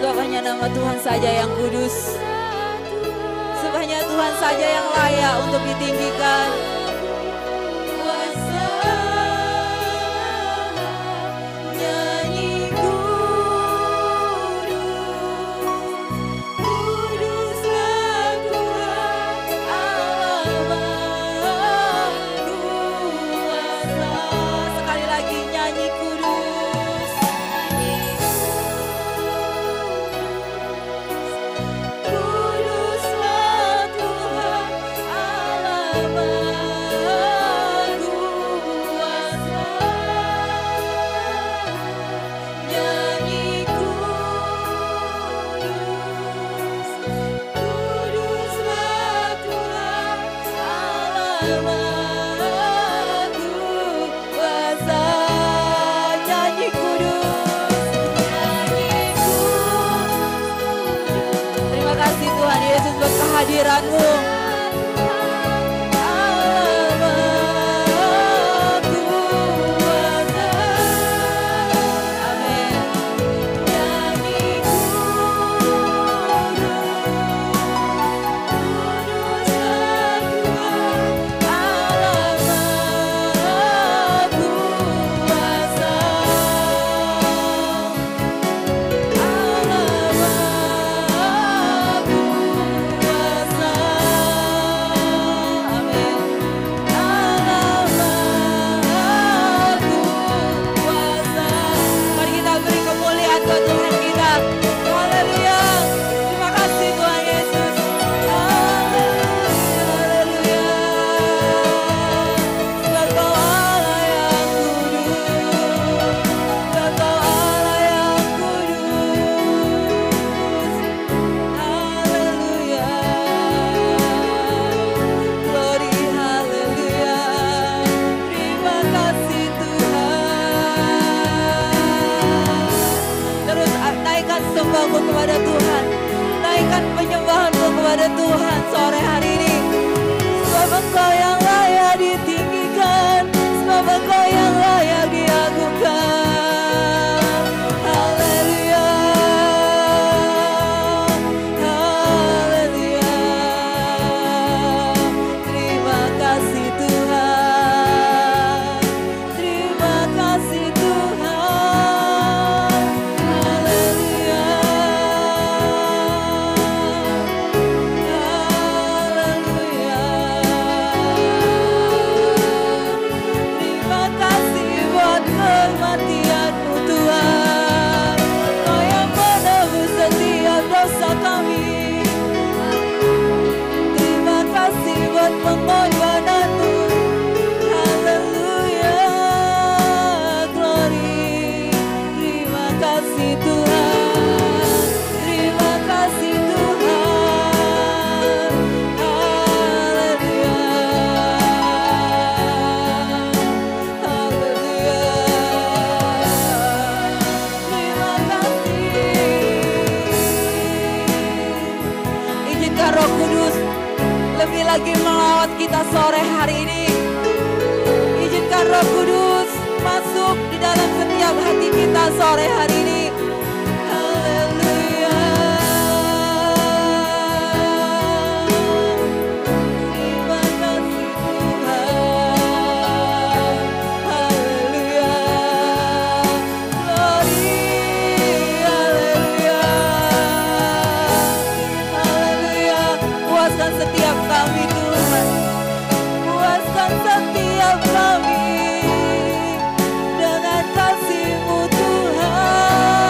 Sebab hanya nama Tuhan saja yang kudus. Sebab hanya Tuhan saja yang layak untuk ditinggikan. Kehadiran-Mu. Kepada Tuhan, naikkan penyembahan-Mu kepada Tuhan sore hari ini. Sebab Engkau yang layak ditinggikan, sebab Engkau yang layak diagungkan. Haleluya, haleluya. Terima kasih Tuhan, terima kasih Tuhan. Pengorbanan-Mu, haleluya, glory. Terima kasih Tuhan, terima kasih Tuhan, haleluya, haleluya. Terima kasih. Izinkan Roh Kudus lebih lagi melawat kita sore hari ini. Izinkan Roh Kudus masuk di dalam setiap hati kita sore hari ini. Haleluya. Terima kasih Tuhan. Haleluya. Glory. Haleluya. Haleluya. Puaskan setiap kami Tuhan, puaskan setiap kami dengan kasih-Mu Tuhan.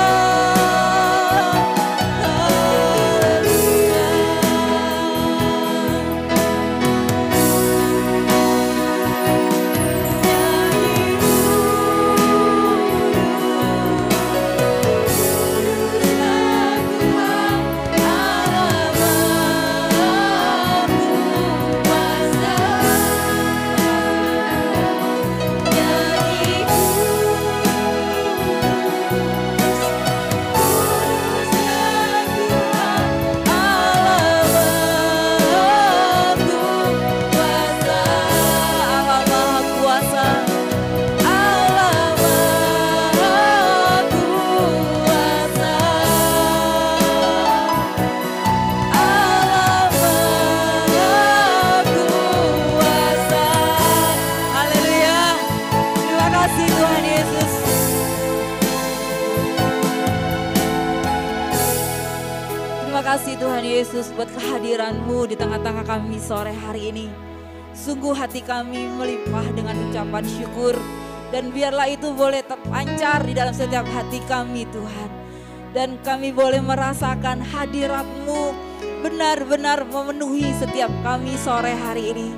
Terima kasih Tuhan Yesus buat kehadiran-Mu di tengah-tengah kami sore hari ini. Sungguh hati kami melimpah dengan ucapan syukur. Dan biarlah itu boleh terpancar di dalam setiap hati kami Tuhan. Dan kami boleh merasakan hadirat-Mu benar-benar memenuhi setiap kami sore hari ini.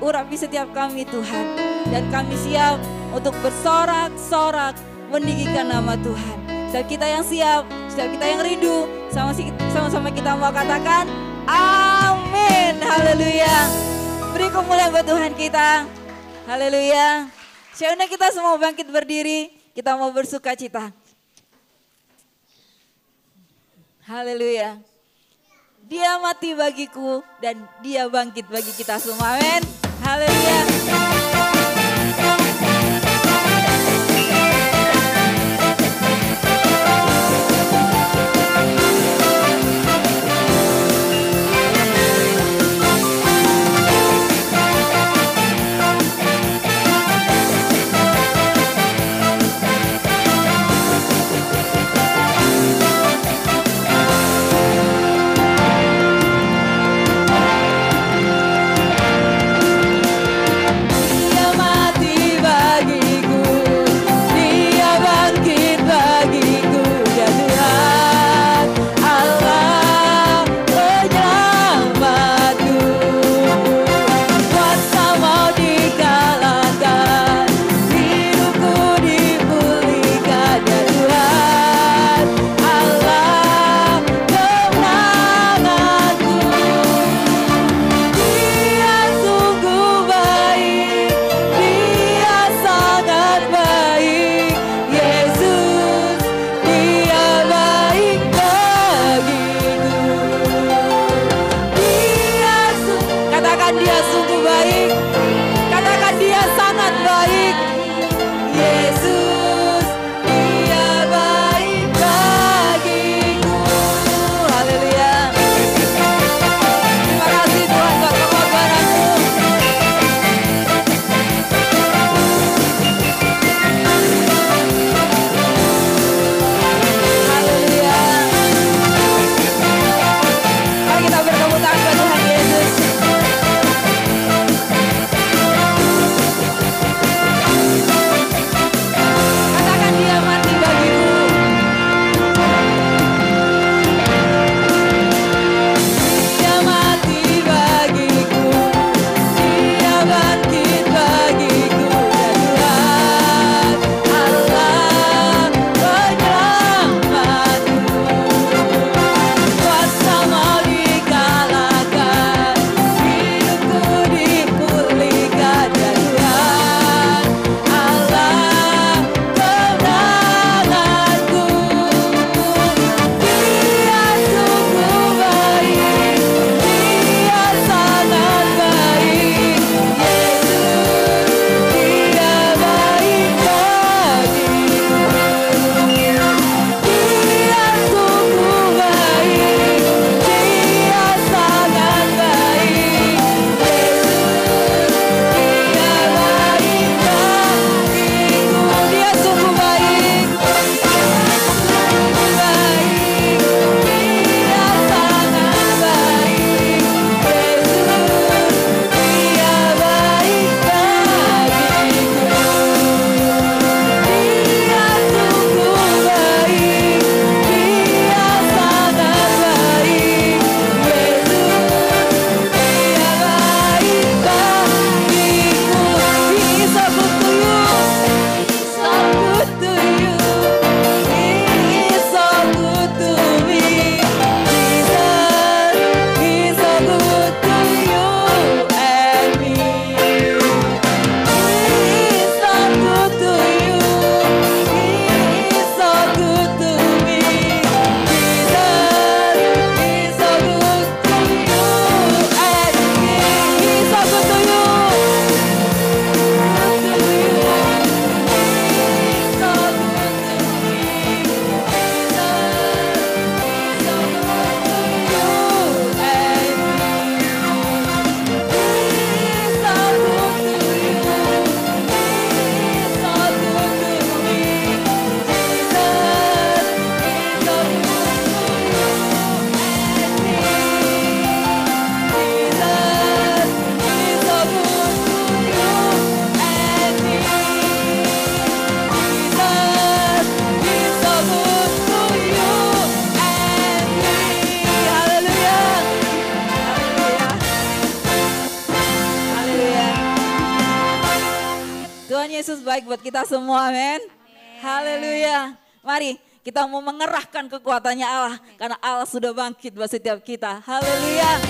Urapi setiap kami Tuhan. Dan kami siap untuk bersorak-sorak meninggikan nama Tuhan. Setiap kita yang siap, setiap kita yang rindu, sama-sama kita mau katakan amin. Haleluya. Beri kemuliaan buat Tuhan kita. Haleluya. Saya undang kita semua bangkit berdiri. Kita mau bersuka cita. Haleluya. Dia mati bagiku dan dia bangkit bagi kita semua. Amin. Haleluya. Yesus baik buat kita semua, amin. Haleluya. Mari kita mau mengerahkan kekuatannya Allah. Karena Allah sudah bangkit buat setiap kita. Haleluya.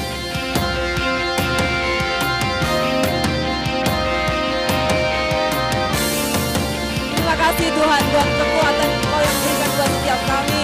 Terima kasih Tuhan buat kekuatan Kau yang berikan buat setiap kami.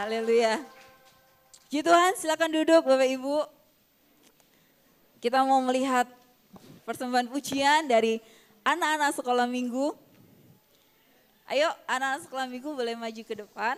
Haleluya. Puji Tuhan, silakan duduk Bapak Ibu. Kita mau melihat persembahan pujian dari anak-anak sekolah minggu. Ayo anak-anak sekolah minggu boleh maju ke depan.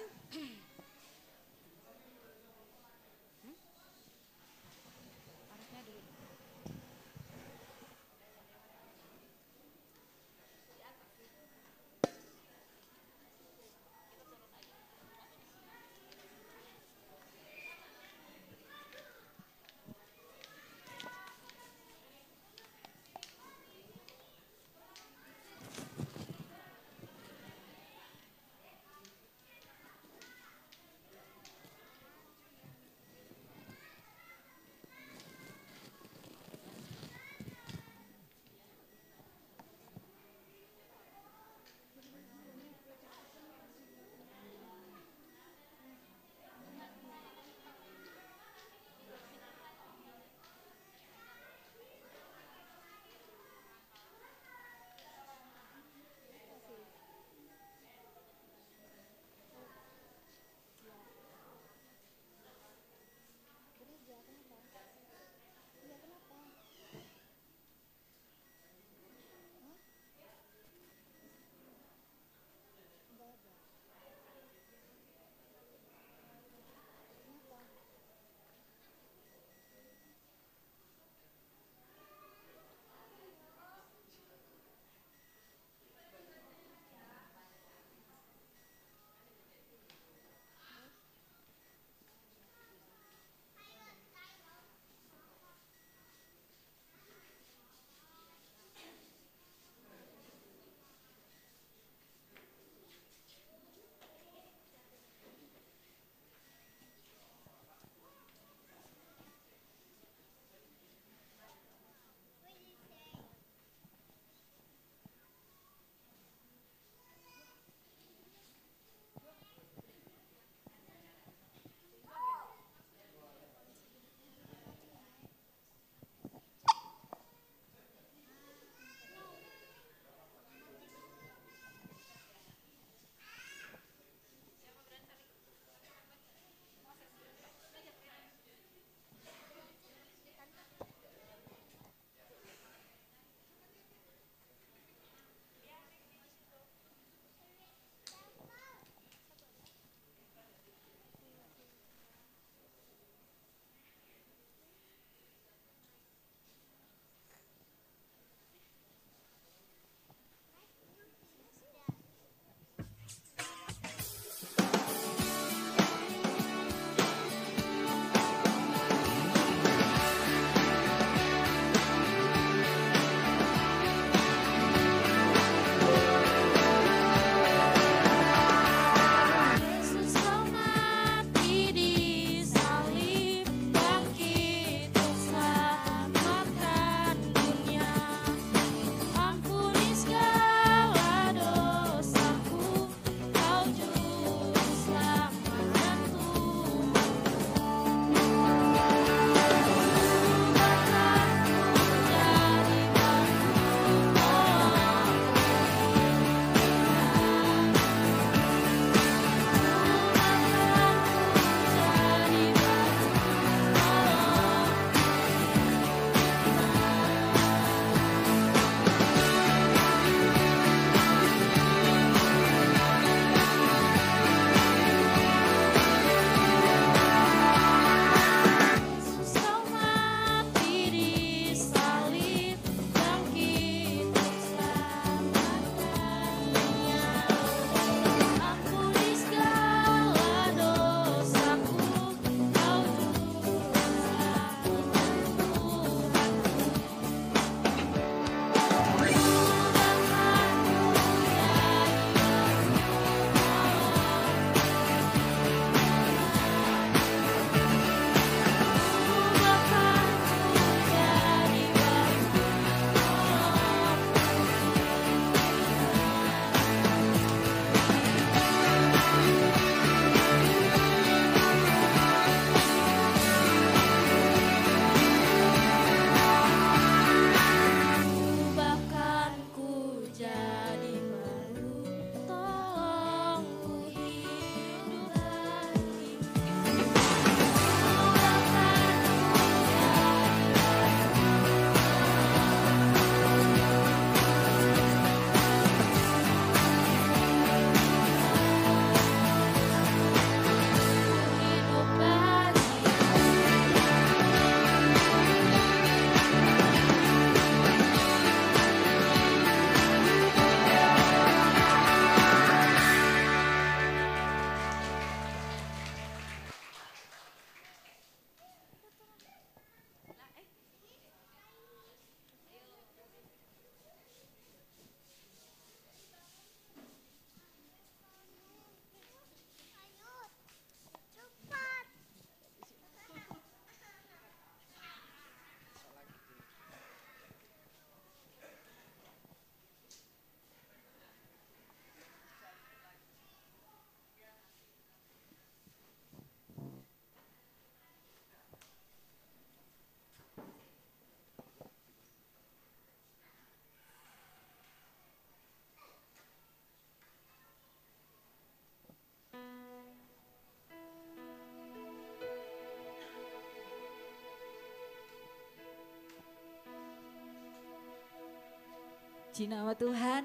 Puji nama Tuhan.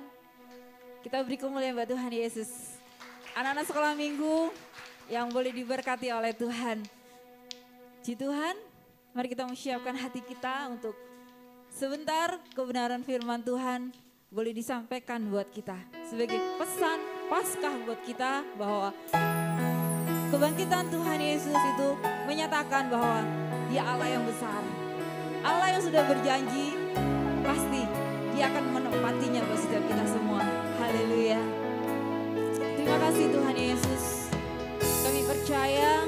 Kita beri kemuliaan buat Tuhan Yesus. Anak-anak sekolah minggu yang boleh diberkati oleh Tuhan. Puji Tuhan, mari kita menyiapkan hati kita untuk sebentar kebenaran firman Tuhan boleh disampaikan buat kita. Sebagai pesan Paskah buat kita bahwa kebangkitan Tuhan Yesus itu menyatakan bahwa Dia Allah yang besar. Allah yang sudah berjanji pasti Dia akan menepatinya buat setiap kita semua. Haleluya. Terima kasih Tuhan Yesus. Kami percaya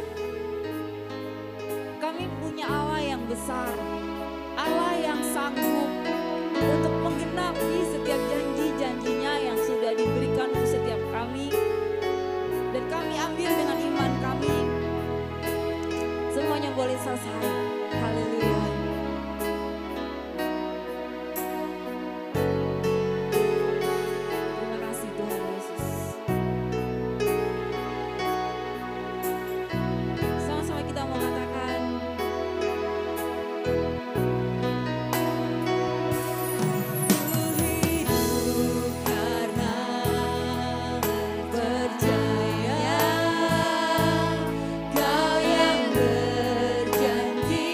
kami punya Allah yang besar. Allah yang sanggup untuk menggenapi setiap janji-janjinya yang sudah diberikan untuk setiap kami. Dan kami ambil dengan iman kami. Semuanya boleh selesai. Haleluya. Kau yang berjanji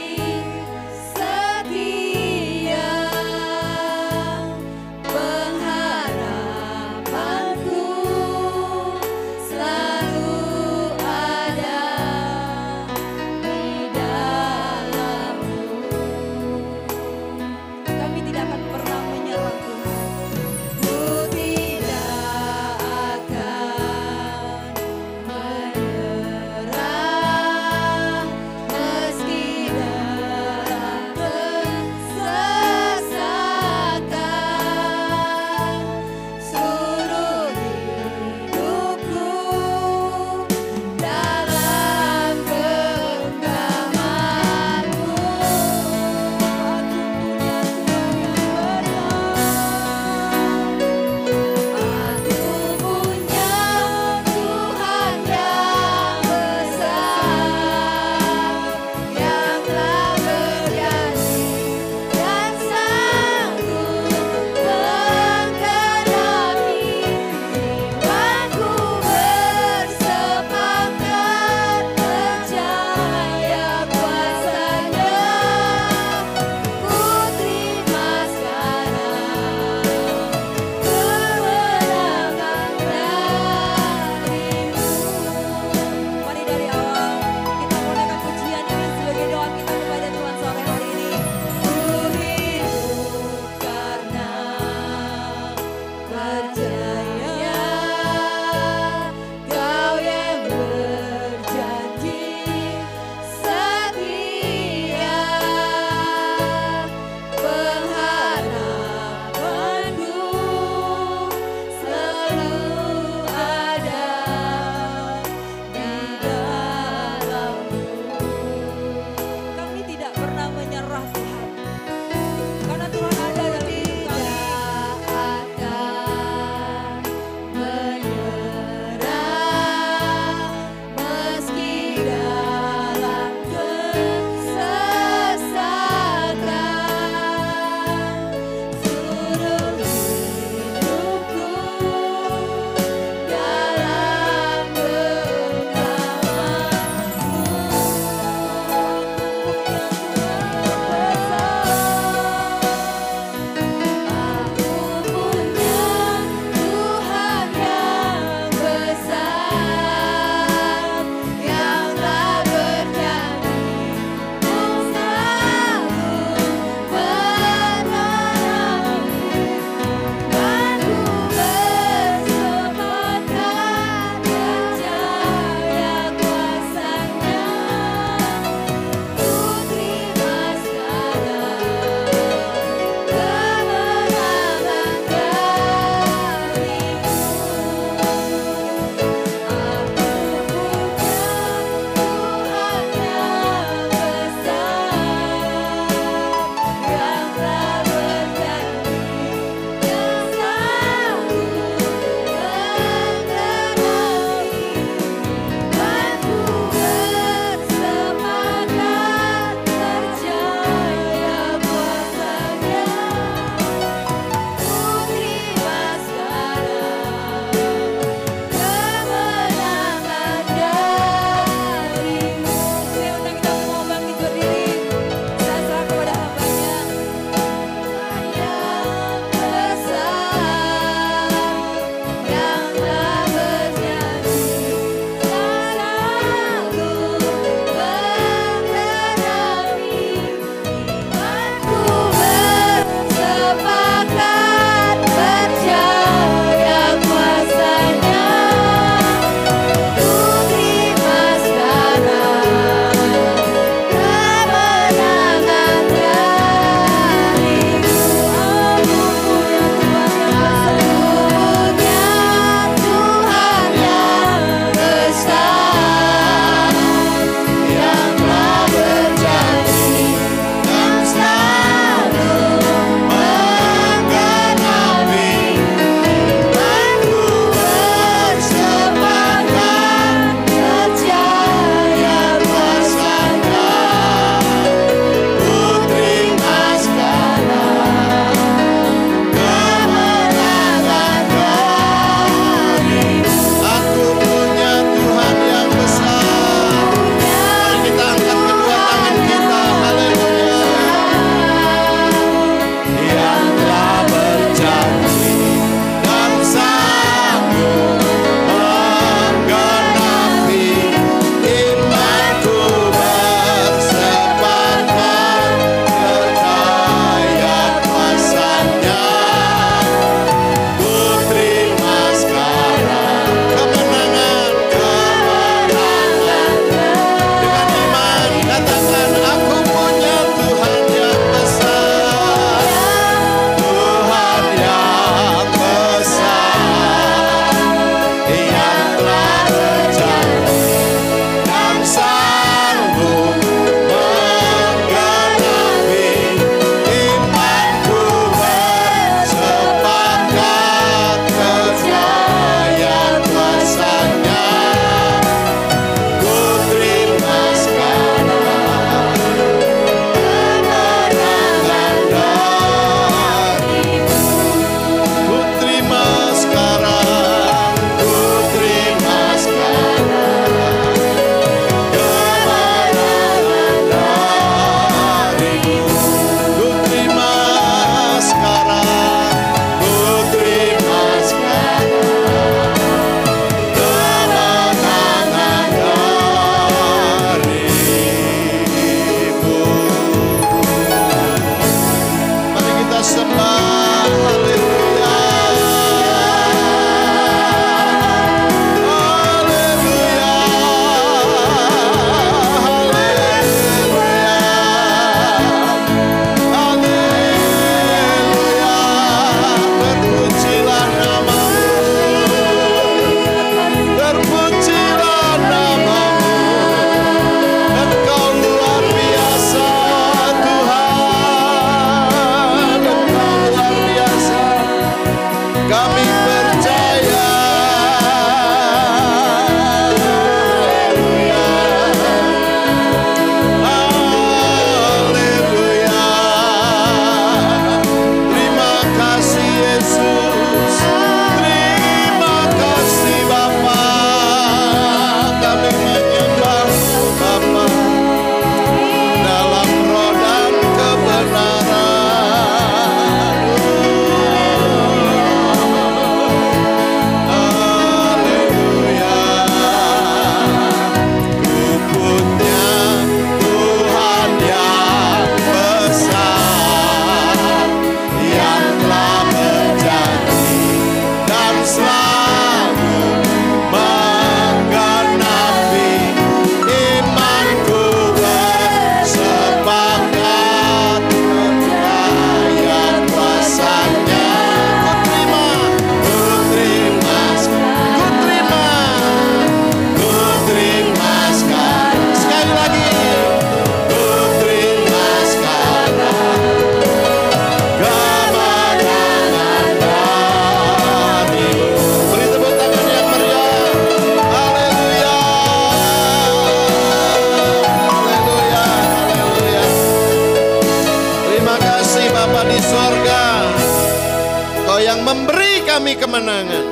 memberi kami kemenangan.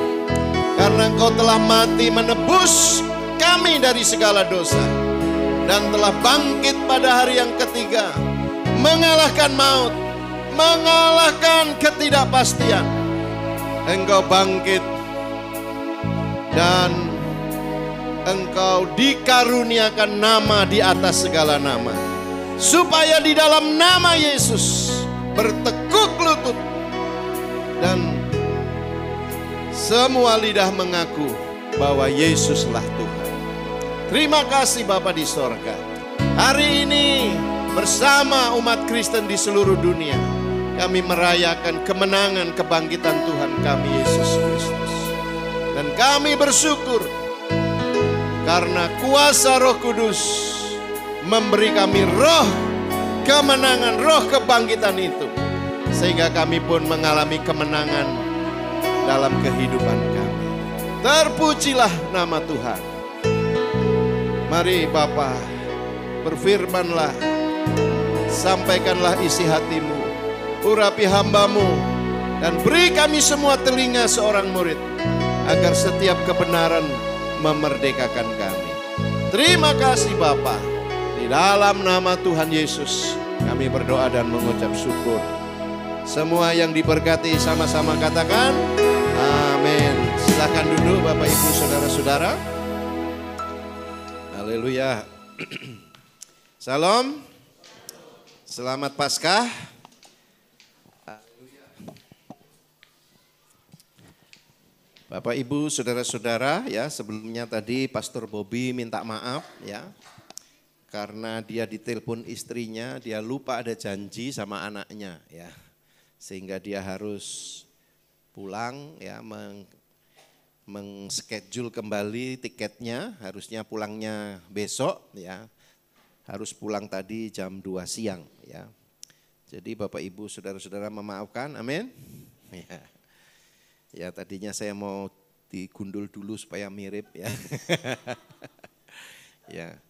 Karena Engkau telah mati menebus kami dari segala dosa. Dan telah bangkit pada hari yang ketiga. Mengalahkan maut. Mengalahkan ketidakpastian. Engkau bangkit. Dan Engkau dikaruniakan nama di atas segala nama. Supaya di dalam nama Yesus bertekuk lutut. Dan semua lidah mengaku bahwa Yesuslah Tuhan. Terima kasih Bapa di sorga. Hari ini bersama umat Kristen di seluruh dunia, kami merayakan kemenangan kebangkitan Tuhan kami Yesus Kristus. Dan kami bersyukur karena kuasa Roh Kudus memberi kami roh kemenangan, roh kebangkitan itu. Sehingga kami pun mengalami kemenangan dalam kehidupan kami. Terpujilah nama Tuhan. Mari Bapa, berfirmanlah, sampaikanlah isi hatimu, urapi hambamu, dan beri kami semua telinga seorang murid, agar setiap kebenaran memerdekakan kami. Terima kasih Bapa. Di dalam nama Tuhan Yesus kami berdoa dan mengucap syukur. Semua yang diberkati sama-sama katakan amin. Silakan duduk Bapak Ibu Saudara-saudara. Haleluya. Salam. Selamat Paskah. Bapak Ibu Saudara-saudara, ya, sebelumnya tadi Pastor Bobby minta maaf ya. Karena dia ditelepon istrinya, dia lupa ada janji sama anaknya ya. Sehingga dia harus pulang ya, mengschedule kembali tiketnya, harusnya pulangnya besok ya. Harus pulang tadi jam 2 siang ya. Jadi Bapak Ibu Saudara-saudara memaafkan, amin. Ya. Ya tadinya saya mau digundul dulu supaya mirip ya. Ya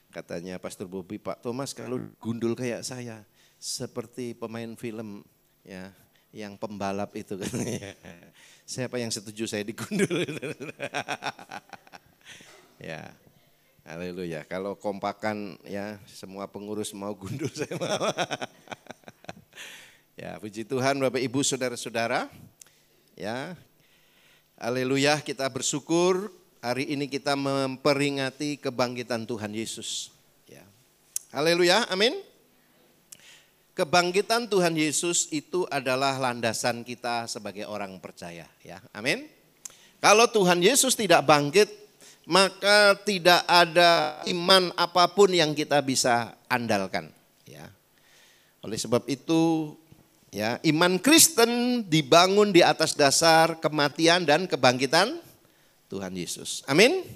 katanya Pastor Bobby, Pak Thomas kalau gundul kayak saya seperti pemain film ya, yang pembalap itu kan. Siapa yang setuju saya digundul? Ya, haleluya. Kalau kompakan ya, semua pengurus mau gundul saya mau. Ya, puji Tuhan Bapak Ibu Saudara-saudara. Ya, haleluya, kita bersyukur hari ini kita memperingati kebangkitan Tuhan Yesus. Ya, haleluya, amin. Kebangkitan Tuhan Yesus itu adalah landasan kita sebagai orang percaya, ya, amin. Kalau Tuhan Yesus tidak bangkit, maka tidak ada iman apapun yang kita bisa andalkan, ya. Oleh sebab itu, ya, iman Kristen dibangun di atas dasar kematian dan kebangkitan Tuhan Yesus. Amin.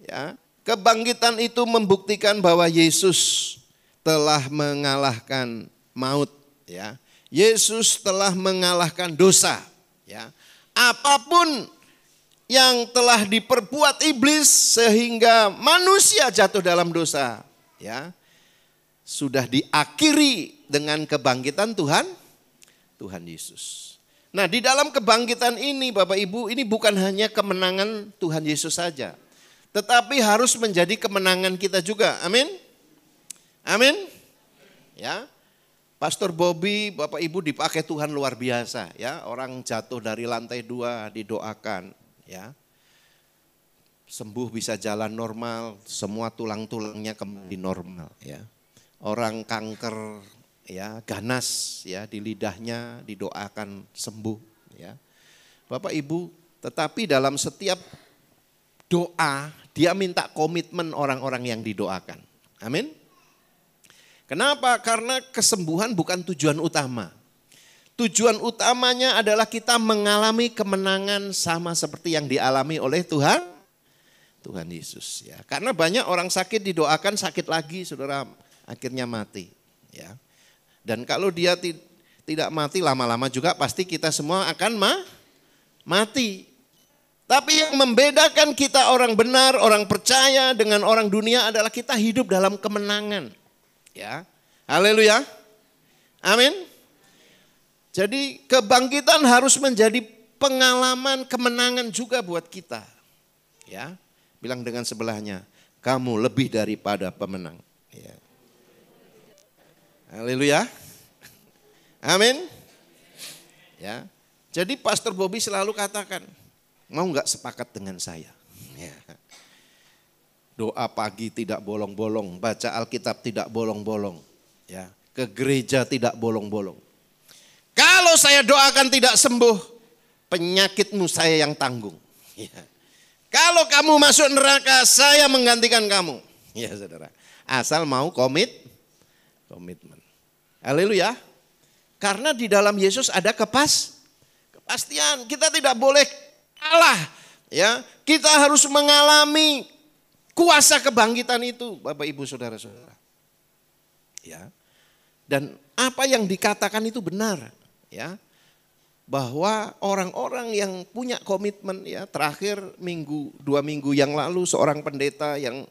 Ya, kebangkitan itu membuktikan bahwa Yesus telah mengalahkan maut, ya. Yesus telah mengalahkan dosa, ya. Apapun yang telah diperbuat iblis sehingga manusia jatuh dalam dosa, ya, sudah diakhiri dengan kebangkitan Tuhan Yesus. Nah, di dalam kebangkitan ini Bapak Ibu, ini bukan hanya kemenangan Tuhan Yesus saja, tetapi harus menjadi kemenangan kita juga. Amin. Amin. Ya. Pastor Bobby, Bapak Ibu dipakai Tuhan luar biasa, ya. Orang jatuh dari lantai 2 didoakan, ya. Sembuh, bisa jalan normal, semua tulang-tulangnya kembali normal, ya. Orang kanker, ya, ganas, ya, di lidahnya didoakan sembuh, ya. Bapak Ibu, tetapi dalam setiap doa dia minta komitmen orang-orang yang didoakan. Amin. Kenapa? Karena kesembuhan bukan tujuan utama. Tujuan utamanya adalah kita mengalami kemenangan sama seperti yang dialami oleh Tuhan Yesus, ya. Karena banyak orang sakit didoakan sakit lagi, saudara, akhirnya mati, ya. Dan kalau dia tidak mati, lama-lama juga pasti kita semua akan mati. Tapi yang membedakan kita orang benar, orang percaya dengan orang dunia adalah kita hidup dalam kemenangan. Ya, haleluya, amin. Jadi kebangkitan harus menjadi pengalaman kemenangan juga buat kita. Ya, bilang dengan sebelahnya, kamu lebih daripada pemenang. Ya. Haleluya. Amin. Ya. Jadi Pastor Bobby selalu katakan, mau nggak sepakat dengan saya? Ya. Doa pagi tidak bolong-bolong, baca Alkitab tidak bolong-bolong, ya. Ke gereja tidak bolong-bolong. Kalau saya doakan tidak sembuh, penyakitmu saya yang tanggung. Ya. Kalau kamu masuk neraka, saya menggantikan kamu. Ya saudara, asal mau komitmen. Haleluya. Karena di dalam Yesus ada kepastian. Kita tidak boleh kalah. Ya, kita harus mengalami kuasa kebangkitan itu, Bapak Ibu Saudara-saudara. Ya. Dan apa yang dikatakan itu benar. Ya, bahwa orang-orang yang punya komitmen, ya, terakhir 2 minggu yang lalu seorang pendeta yang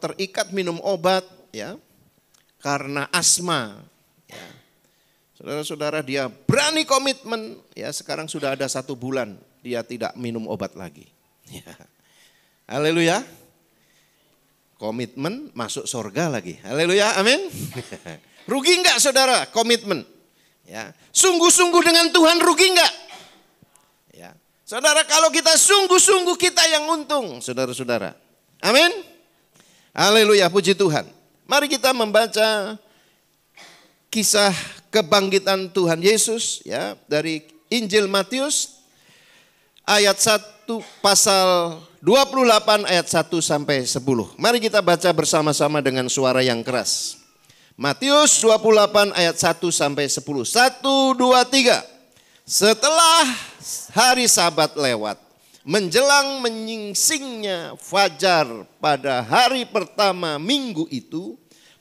terikat minum obat, ya, karena asma, ya. Saudara-saudara, dia berani komitmen, ya, sekarang sudah ada 1 bulan dia tidak minum obat lagi. Ya. Haleluya. Komitmen masuk surga lagi. Haleluya, amin. Rugi enggak saudara komitmen? Ya, sungguh-sungguh dengan Tuhan rugi enggak? Ya. Saudara, kalau kita sungguh-sungguh kita yang untung, saudara-saudara. Amin. Haleluya, puji Tuhan. Mari kita membaca kisah kebangkitan Tuhan Yesus, ya, dari Injil Matius ayat 1 pasal 28 ayat 1 sampai 10. Mari kita baca bersama-sama dengan suara yang keras. Matius 28 ayat 1 sampai 10. 1, 2, 3. Setelah hari Sabat lewat, menjelang menyingsingnya fajar pada hari pertama minggu itu,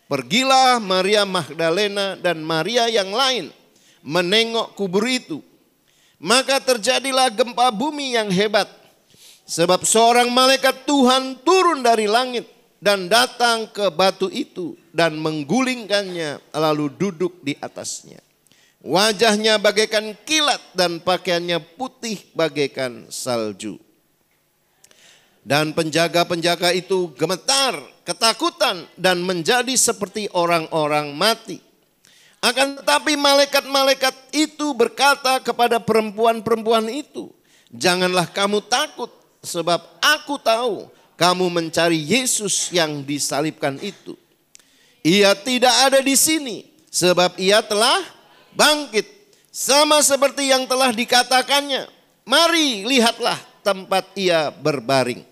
pergilah Maria Magdalena dan Maria yang lain menengok kubur itu. Maka terjadilah gempa bumi yang hebat, sebab seorang malaikat Tuhan turun dari langit dan datang ke batu itu dan menggulingkannya lalu duduk di atasnya. Wajahnya bagaikan kilat dan pakaiannya putih bagaikan salju. Dan penjaga-penjaga itu gemetar, ketakutan dan menjadi seperti orang-orang mati. Akan tetapi malaikat-malaikat itu berkata kepada perempuan-perempuan itu, janganlah kamu takut, sebab aku tahu kamu mencari Yesus yang disalibkan itu. Ia tidak ada di sini, sebab ia telah bangkit, sama seperti yang telah dikatakannya. Mari lihatlah tempat ia berbaring.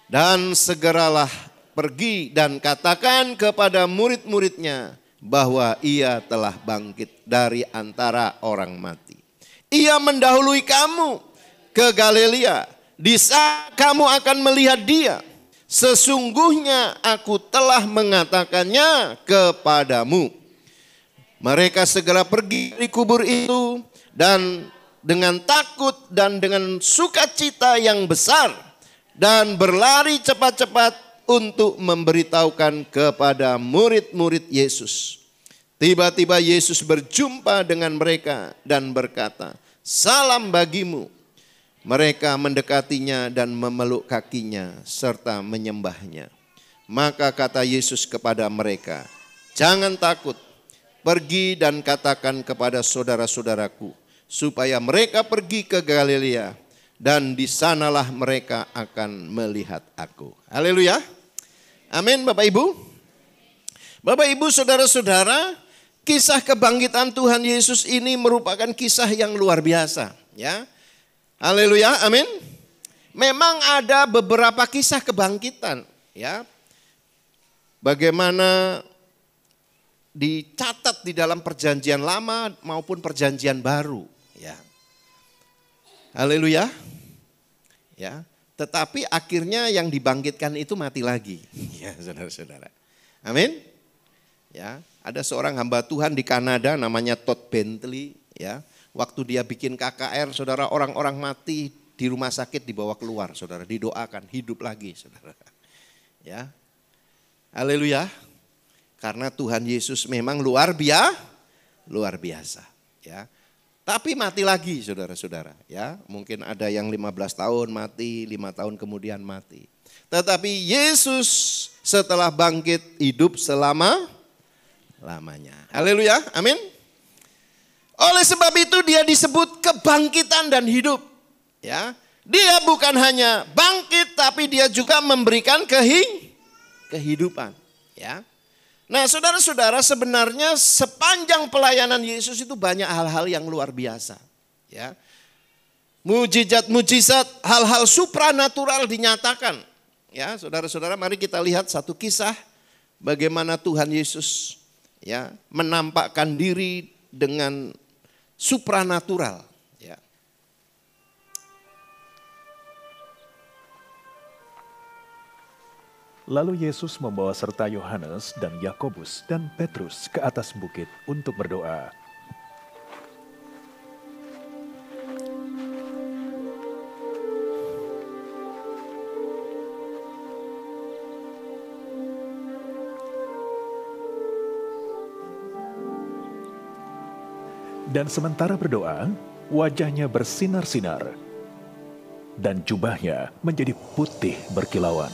Dan segeralah pergi dan katakan kepada murid-muridnya bahwa ia telah bangkit dari antara orang mati. Ia mendahului kamu ke Galilea, di sana kamu akan melihat dia. Sesungguhnya aku telah mengatakannya kepadamu. Mereka segera pergi dari kubur itu dan dengan takut dan dengan sukacita yang besar dan berlari cepat-cepat untuk memberitahukan kepada murid-murid Yesus. Tiba-tiba Yesus berjumpa dengan mereka dan berkata, salam bagimu. Mereka mendekatinya dan memeluk kakinya serta menyembahnya. Maka kata Yesus kepada mereka, jangan takut, pergi dan katakan kepada saudara-saudaraku supaya mereka pergi ke Galilea dan di sanalah mereka akan melihat aku. Haleluya. Amin Bapak Ibu. Bapak Ibu saudara-saudara, kisah kebangkitan Tuhan Yesus ini merupakan kisah yang luar biasa, ya. Haleluya, amin. Memang ada beberapa kisah kebangkitan, ya. Bagaimana dicatat di dalam perjanjian lama maupun perjanjian baru, ya. Haleluya. Ya, tetapi akhirnya yang dibangkitkan itu mati lagi. Ya, saudara-saudara. Amin. Ya, ada seorang hamba Tuhan di Kanada namanya Todd Bentley, ya. Waktu dia bikin KKR, saudara, orang-orang mati di rumah sakit dibawa keluar, saudara, didoakan hidup lagi, saudara. Ya. Haleluya. Karena Tuhan Yesus memang luar luar biasa, ya. Tapi mati lagi saudara-saudara, ya. Mungkin ada yang 15 tahun mati, 5 tahun kemudian mati. Tetapi Yesus setelah bangkit hidup selama-lamanya. Haleluya, amin. Oleh sebab itu dia disebut kebangkitan dan hidup, ya. Dia bukan hanya bangkit tapi dia juga memberikan kehidupan, ya. Nah, saudara-saudara, sebenarnya sepanjang pelayanan Yesus itu banyak hal-hal yang luar biasa, ya. Mujizat-mujizat, hal-hal supranatural dinyatakan. Ya, saudara-saudara, mari kita lihat satu kisah bagaimana Tuhan Yesus, ya, menampakkan diri dengan supranatural, ya. Lalu Yesus membawa serta Yohanes dan Yakobus dan Petrus ke atas bukit untuk berdoa. Dan sementara berdoa, wajahnya bersinar-sinar dan jubahnya menjadi putih berkilauan.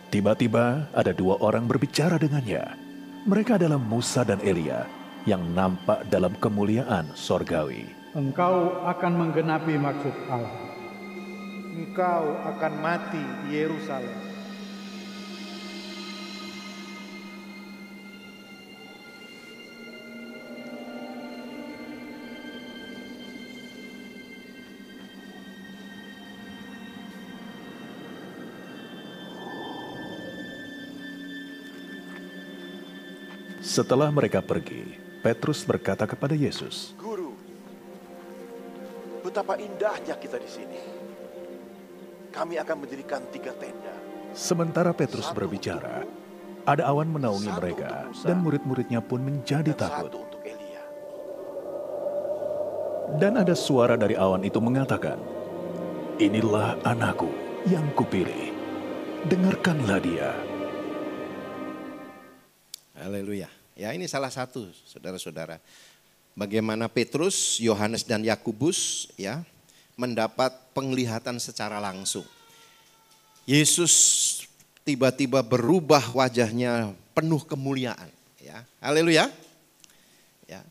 Tiba-tiba ada 2 orang berbicara dengannya. Mereka adalah Musa dan Elia yang nampak dalam kemuliaan sorgawi. Engkau akan menggenapi maksud Allah. Engkau akan mati di Yerusalem. Setelah mereka pergi, Petrus berkata kepada Yesus, Guru, betapa indahnya kita di sini. Kami akan mendirikan 3 tenda. Sementara Petrus berbicara, ada awan menaungi mereka dan murid-muridnya pun menjadi Dan takut. 1 untuk Elia. Dan ada suara dari awan itu mengatakan, Inilah anakku yang kupilih, dengarkanlah dia. Haleluya. Ya, ini salah satu saudara-saudara. Bagaimana Petrus, Yohanes dan Yakobus, ya, mendapat penglihatan secara langsung. Yesus tiba-tiba berubah wajahnya penuh kemuliaan, ya. Haleluya. Ya.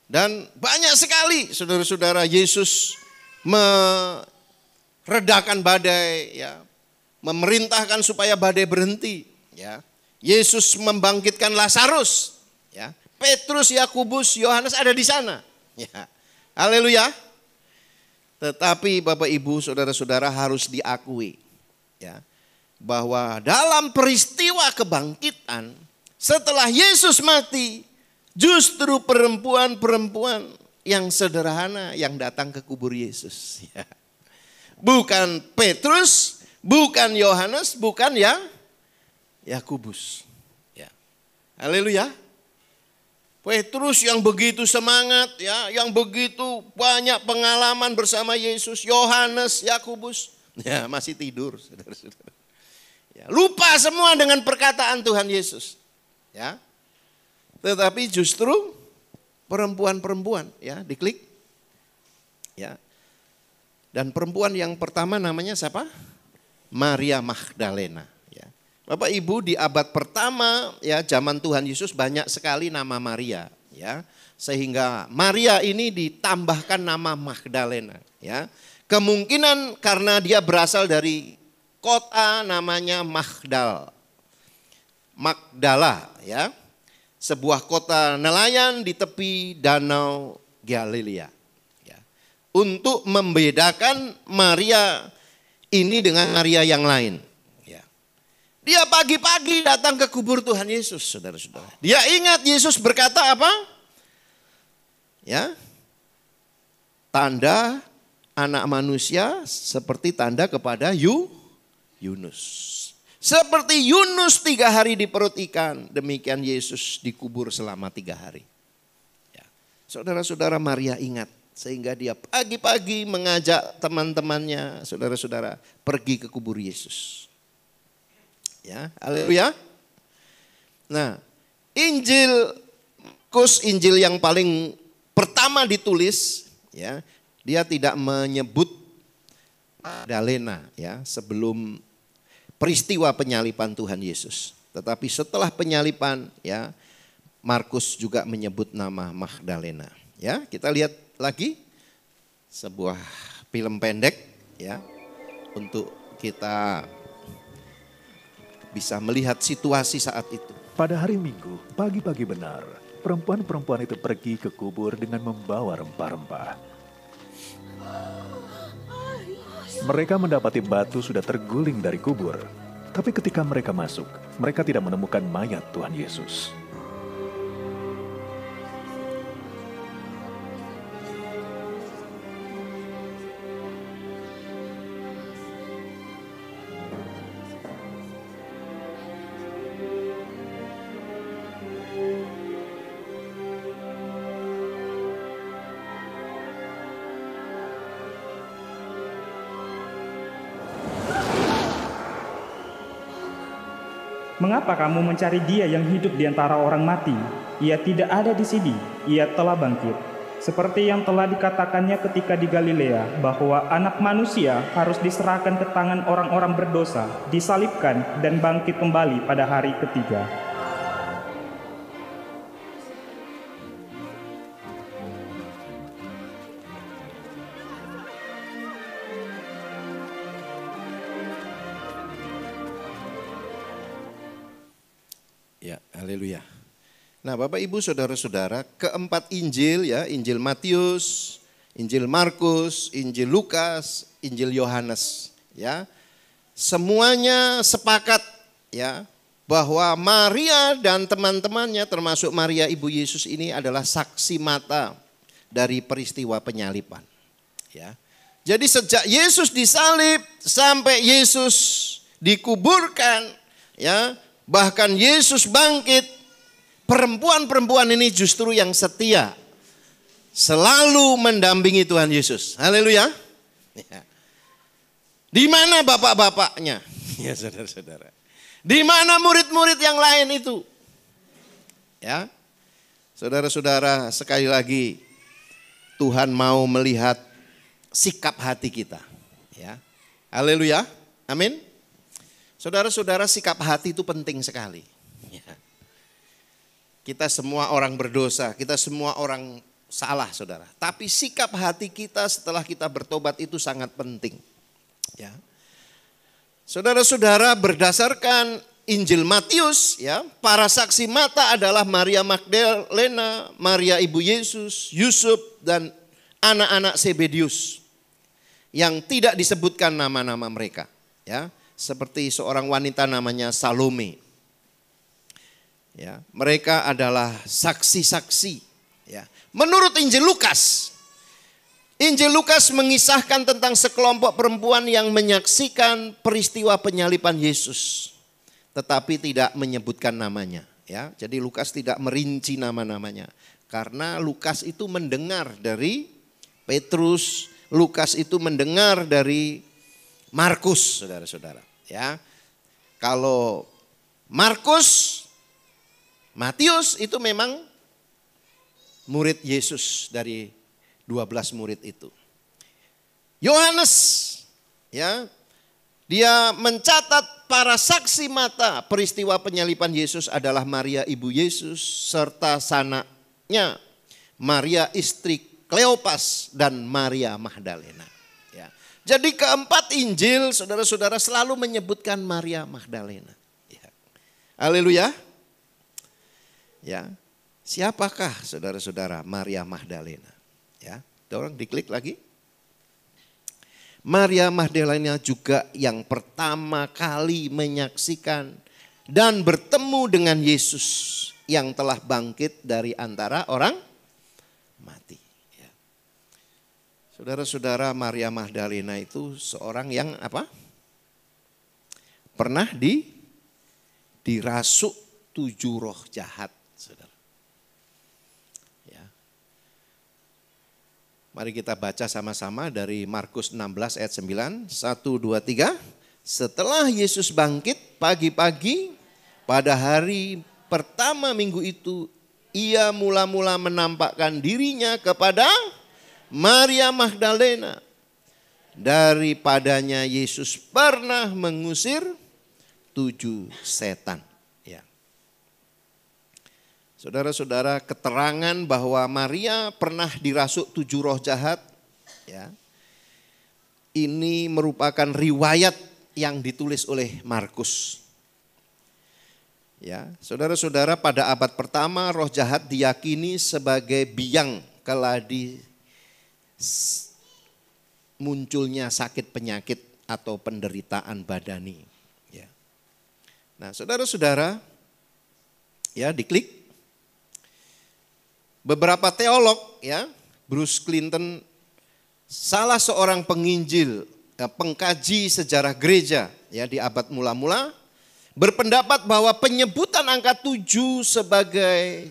Dan banyak sekali saudara-saudara Yesus meredakan badai, ya. Memerintahkan supaya badai berhenti, ya. Yesus membangkitkan Lazarus, ya. Petrus, Yakobus, Yohanes ada di sana, ya. Haleluya. Tetapi Bapak Ibu, saudara-saudara harus diakui, ya, bahwa dalam peristiwa kebangkitan setelah Yesus mati, justru perempuan-perempuan yang sederhana yang datang ke kubur Yesus, ya. Bukan Petrus, bukan Yohanes, bukan Yakobus, ya. Haleluya. Petrus yang begitu semangat, ya, yang begitu banyak pengalaman bersama Yesus. Yohanes, Yakobus, ya, masih tidur, saudara-saudara. Ya, lupa semua dengan perkataan Tuhan Yesus, ya. Tetapi justru perempuan-perempuan, ya, diklik, ya. Dan perempuan yang pertama namanya siapa? Maria Magdalena. Bapak Ibu, di abad pertama, ya, zaman Tuhan Yesus banyak sekali nama Maria, ya. Sehingga Maria ini ditambahkan nama Magdalena, ya. Kemungkinan karena dia berasal dari kota namanya Magdala, ya. Sebuah kota nelayan di tepi Danau Galilea, ya. Untuk membedakan Maria ini dengan Maria yang lain. Dia pagi-pagi datang ke kubur Tuhan Yesus, saudara-saudara. Dia ingat Yesus berkata apa? Ya, tanda anak manusia seperti tanda kepada Yunus. Seperti Yunus 3 hari di perut ikan, demikian Yesus dikubur selama 3 hari. Ya. Saudara-saudara, Maria ingat. Sehingga dia pagi-pagi mengajak teman-temannya, saudara-saudara, pergi ke kubur Yesus. Ya, haleluya. Nah, Injil Markus, Injil yang paling pertama ditulis, ya, dia tidak menyebut Magdalena, ya, sebelum peristiwa penyaliban Tuhan Yesus. Tetapi setelah penyaliban, ya, Markus juga menyebut nama Magdalena. Ya, kita lihat lagi sebuah film pendek, ya, untuk kita bisa melihat situasi saat itu. Pada hari Minggu, pagi-pagi benar, perempuan-perempuan itu pergi ke kubur dengan membawa rempah-rempah. Mereka mendapati batu sudah terguling dari kubur. Tapi ketika mereka masuk, mereka tidak menemukan mayat Tuhan Yesus. Mengapa kamu mencari Dia yang hidup di antara orang mati? Ia tidak ada di sini, Ia telah bangkit. Seperti yang telah dikatakannya ketika di Galilea, bahwa Anak Manusia harus diserahkan ke tangan orang-orang berdosa, disalibkan dan bangkit kembali pada hari ketiga. Ya, haleluya. Nah, Bapak Ibu Saudara-saudara, keempat Injil, ya, Injil Matius, Injil Markus, Injil Lukas, Injil Yohanes, ya. Semuanya sepakat, ya, bahwa Maria dan teman-temannya termasuk Maria ibu Yesus ini adalah saksi mata dari peristiwa penyaliban, ya. Jadi sejak Yesus disalib sampai Yesus dikuburkan, ya, bahkan Yesus bangkit, perempuan-perempuan ini justru yang setia, selalu mendampingi Tuhan Yesus. Haleluya. Ya. Di mana bapak-bapaknya? Ya, saudara-saudara. Di mana murid-murid yang lain itu? Ya. Saudara-saudara, sekali lagi Tuhan mau melihat sikap hati kita. Ya. Haleluya. Amin. Saudara-saudara, sikap hati itu penting sekali. Ya. Kita semua orang berdosa, kita semua orang salah, saudara. Tapi sikap hati kita setelah kita bertobat itu sangat penting. Ya. Saudara-saudara, berdasarkan Injil Matius, ya, para saksi mata adalah Maria Magdalena, Maria ibu Yesus, Yusuf, dan anak-anak Zebedius yang tidak disebutkan nama-nama mereka. Ya. Seperti seorang wanita namanya Salome. Ya, mereka adalah saksi-saksi. Ya. Menurut Injil Lukas mengisahkan tentang sekelompok perempuan yang menyaksikan peristiwa penyaliban Yesus, tetapi tidak menyebutkan namanya. Ya, jadi Lukas tidak merinci nama-namanya, karena Lukas itu mendengar dari Petrus, Lukas itu mendengar dari Markus, saudara-saudara. Ya, kalau Markus, Matius itu memang murid Yesus dari 12 murid itu. Yohanes, ya, dia mencatat para saksi mata peristiwa penyaliban Yesus adalah Maria ibu Yesus serta sanaknya Maria istri Kleopas dan Maria Magdalena. Jadi keempat Injil, saudara-saudara, selalu menyebutkan Maria Magdalena. Ya. Haleluya. Ya. Siapakah saudara-saudara Maria Magdalena? Ya, orang diklik lagi. Maria Magdalena juga yang pertama kali menyaksikan dan bertemu dengan Yesus yang telah bangkit dari antara orang mati. Saudara-saudara, Maria Magdalena itu seorang yang apa? Pernah dirasuk 7 roh jahat, saudara. Ya. Mari kita baca sama-sama dari Markus 16 ayat 9, 1, 2, 3. Setelah Yesus bangkit pagi-pagi pada hari pertama minggu itu, ia mula-mula menampakkan dirinya kepada Maria Magdalena. Daripadanya Yesus pernah mengusir 7 setan. Ya. Saudara-saudara, keterangan bahwa Maria pernah dirasuk 7 roh jahat, ya, ini merupakan riwayat yang ditulis oleh Markus. Ya, saudara-saudara, pada abad pertama roh jahat diyakini sebagai biang keladi munculnya sakit penyakit atau penderitaan badani. Ya. Nah, saudara-saudara, ya, diklik. Beberapa teolog, ya, Bruce Clinton, salah seorang penginjil, pengkaji sejarah gereja, ya, di abad mula-mula, berpendapat bahwa penyebutan angka 7 sebagai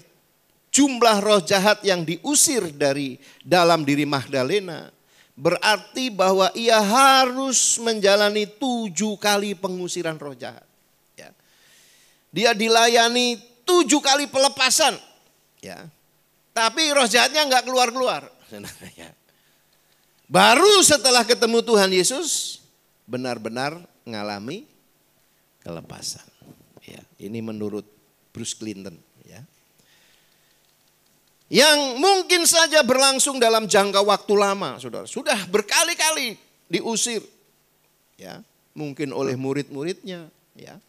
jumlah roh jahat yang diusir dari dalam diri Magdalena berarti bahwa ia harus menjalani 7 kali pengusiran roh jahat. Ya. Dia dilayani 7 kali pelepasan. Ya. Tapi roh jahatnya enggak keluar-keluar. Baru setelah ketemu Tuhan Yesus benar-benar mengalami kelepasan. Ya. Ini menurut Bruce Clinton. Ya. Yang mungkin saja berlangsung dalam jangka waktu lama, saudara. Sudah berkali-kali diusir, ya, mungkin oleh murid-muridnya, ya,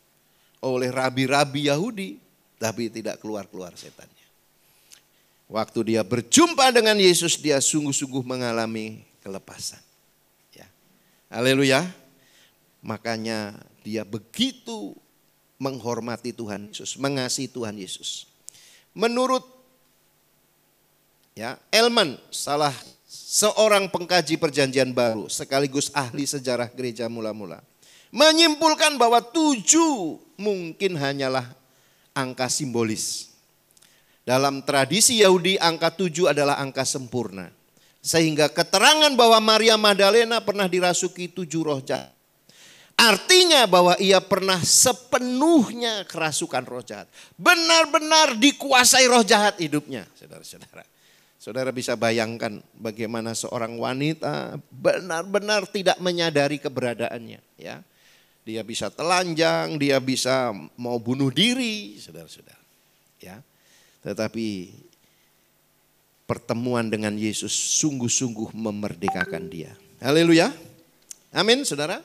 oleh rabi-rabi Yahudi, tapi tidak keluar-keluar setannya. Waktu dia berjumpa dengan Yesus, dia sungguh-sungguh mengalami kelepasan. Ya. Haleluya. Makanya dia begitu menghormati Tuhan Yesus, mengasihi Tuhan Yesus. Menurut, ya, Elman, salah seorang pengkaji perjanjian baru sekaligus ahli sejarah gereja mula-mula, menyimpulkan bahwa 7 mungkin hanyalah angka simbolis. Dalam tradisi Yahudi angka 7 adalah angka sempurna. Sehingga keterangan bahwa Maria Magdalena pernah dirasuki 7 roh jahat, artinya bahwa ia pernah sepenuhnya kerasukan roh jahat. Benar-benar dikuasai roh jahat hidupnya, saudara-saudara. Saudara bisa bayangkan bagaimana seorang wanita benar-benar tidak menyadari keberadaannya. Ya. Dia bisa telanjang, dia bisa mau bunuh diri, saudara-saudara. Ya. Tetapi pertemuan dengan Yesus sungguh-sungguh memerdekakan dia. Haleluya. Amin, saudara.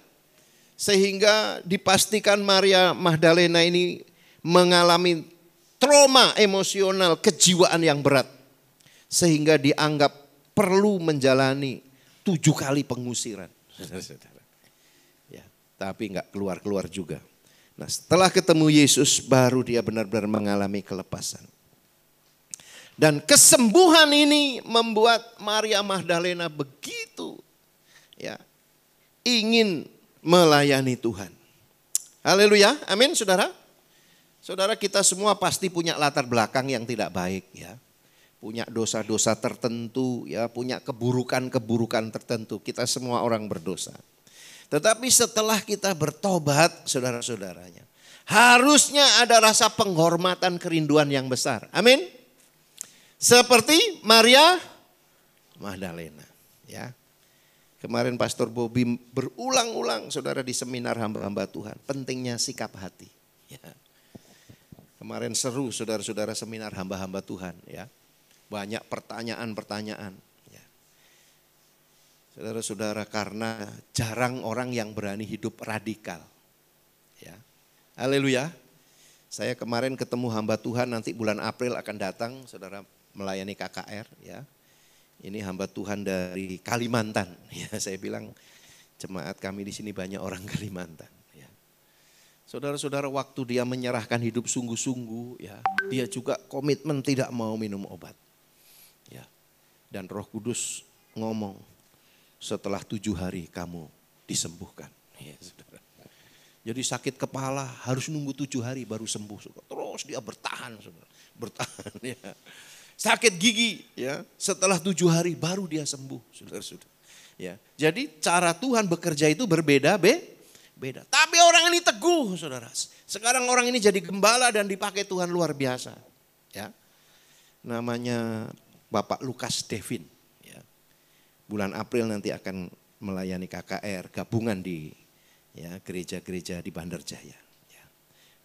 Sehingga dipastikan Maria Magdalena ini mengalami trauma emosional, kejiwaan yang berat. Sehingga dianggap perlu menjalani 7 kali pengusiran. Ya, tapi enggak keluar-keluar juga. Nah, setelah ketemu Yesus baru dia benar-benar mengalami kelepasan. Dan kesembuhan ini membuat Maria Magdalena begitu, ya, ingin melayani Tuhan. Haleluya, amin saudara. Saudara, kita semua pasti punya latar belakang yang tidak baik, ya. Punya dosa-dosa tertentu, ya, punya keburukan-keburukan tertentu. Kita semua orang berdosa. Tetapi setelah kita bertobat, saudara-saudaranya, harusnya ada rasa penghormatan, kerinduan yang besar. Amin. Seperti Maria Magdalena, ya. Kemarin Pastor Bobby berulang-ulang, saudara, di seminar hamba-hamba Tuhan, pentingnya sikap hati. Ya. Kemarin seru, saudara-saudara, seminar hamba-hamba Tuhan, ya. Banyak pertanyaan-pertanyaan. Ya. Saudara-saudara, karena jarang orang yang berani hidup radikal. Ya. Haleluya. Saya kemarin ketemu hamba Tuhan, nanti bulan April akan datang, saudara, melayani KKR. Ya. Ini hamba Tuhan dari Kalimantan. Ya, saya bilang jemaat kami di sini banyak orang Kalimantan. Ya. Saudara-saudara, waktu dia menyerahkan hidup sungguh-sungguh, ya, dia juga komitmen tidak mau minum obat. Ya. Dan Roh Kudus ngomong, setelah 7 hari kamu disembuhkan. Ya, saudara. Jadi sakit kepala harus nunggu 7 hari baru sembuh. Saudara. Terus dia bertahan, saudara. Bertahan, ya. Sakit gigi, ya, setelah 7 hari baru dia sembuh, saudara-saudara. Ya. Jadi cara Tuhan bekerja itu berbeda. Tapi orang ini teguh, saudara. Sekarang orang ini jadi gembala dan dipakai Tuhan luar biasa. Ya. namanya Bapak Lukas Devin. Ya. Bulan April nanti akan melayani KKR gabungan di gereja-gereja di Bandarjaya. Ya.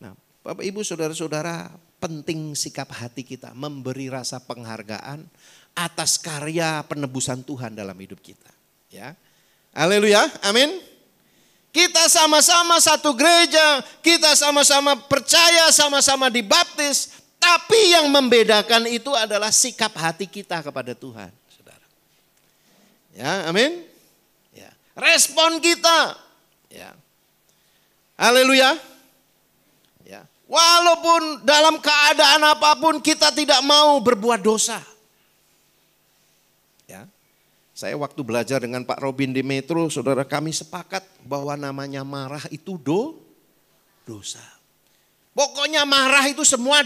Nah, Bapak Ibu Saudara-saudara, penting sikap hati kita memberi rasa penghargaan atas karya penebusan Tuhan dalam hidup kita. Ya, haleluya, amin. Kita sama-sama satu gereja, kita sama-sama percaya, sama-sama dibaptis. Tapi yang membedakan itu adalah sikap hati kita kepada Tuhan, saudara. Ya, amin. Ya, respon kita. Ya, haleluya. Ya, walaupun dalam keadaan apapun kita tidak mau berbuat dosa. Ya, saya waktu belajar dengan Pak Robin di Metro, saudara, kami sepakat bahwa namanya marah itu dosa. Pokoknya marah itu semua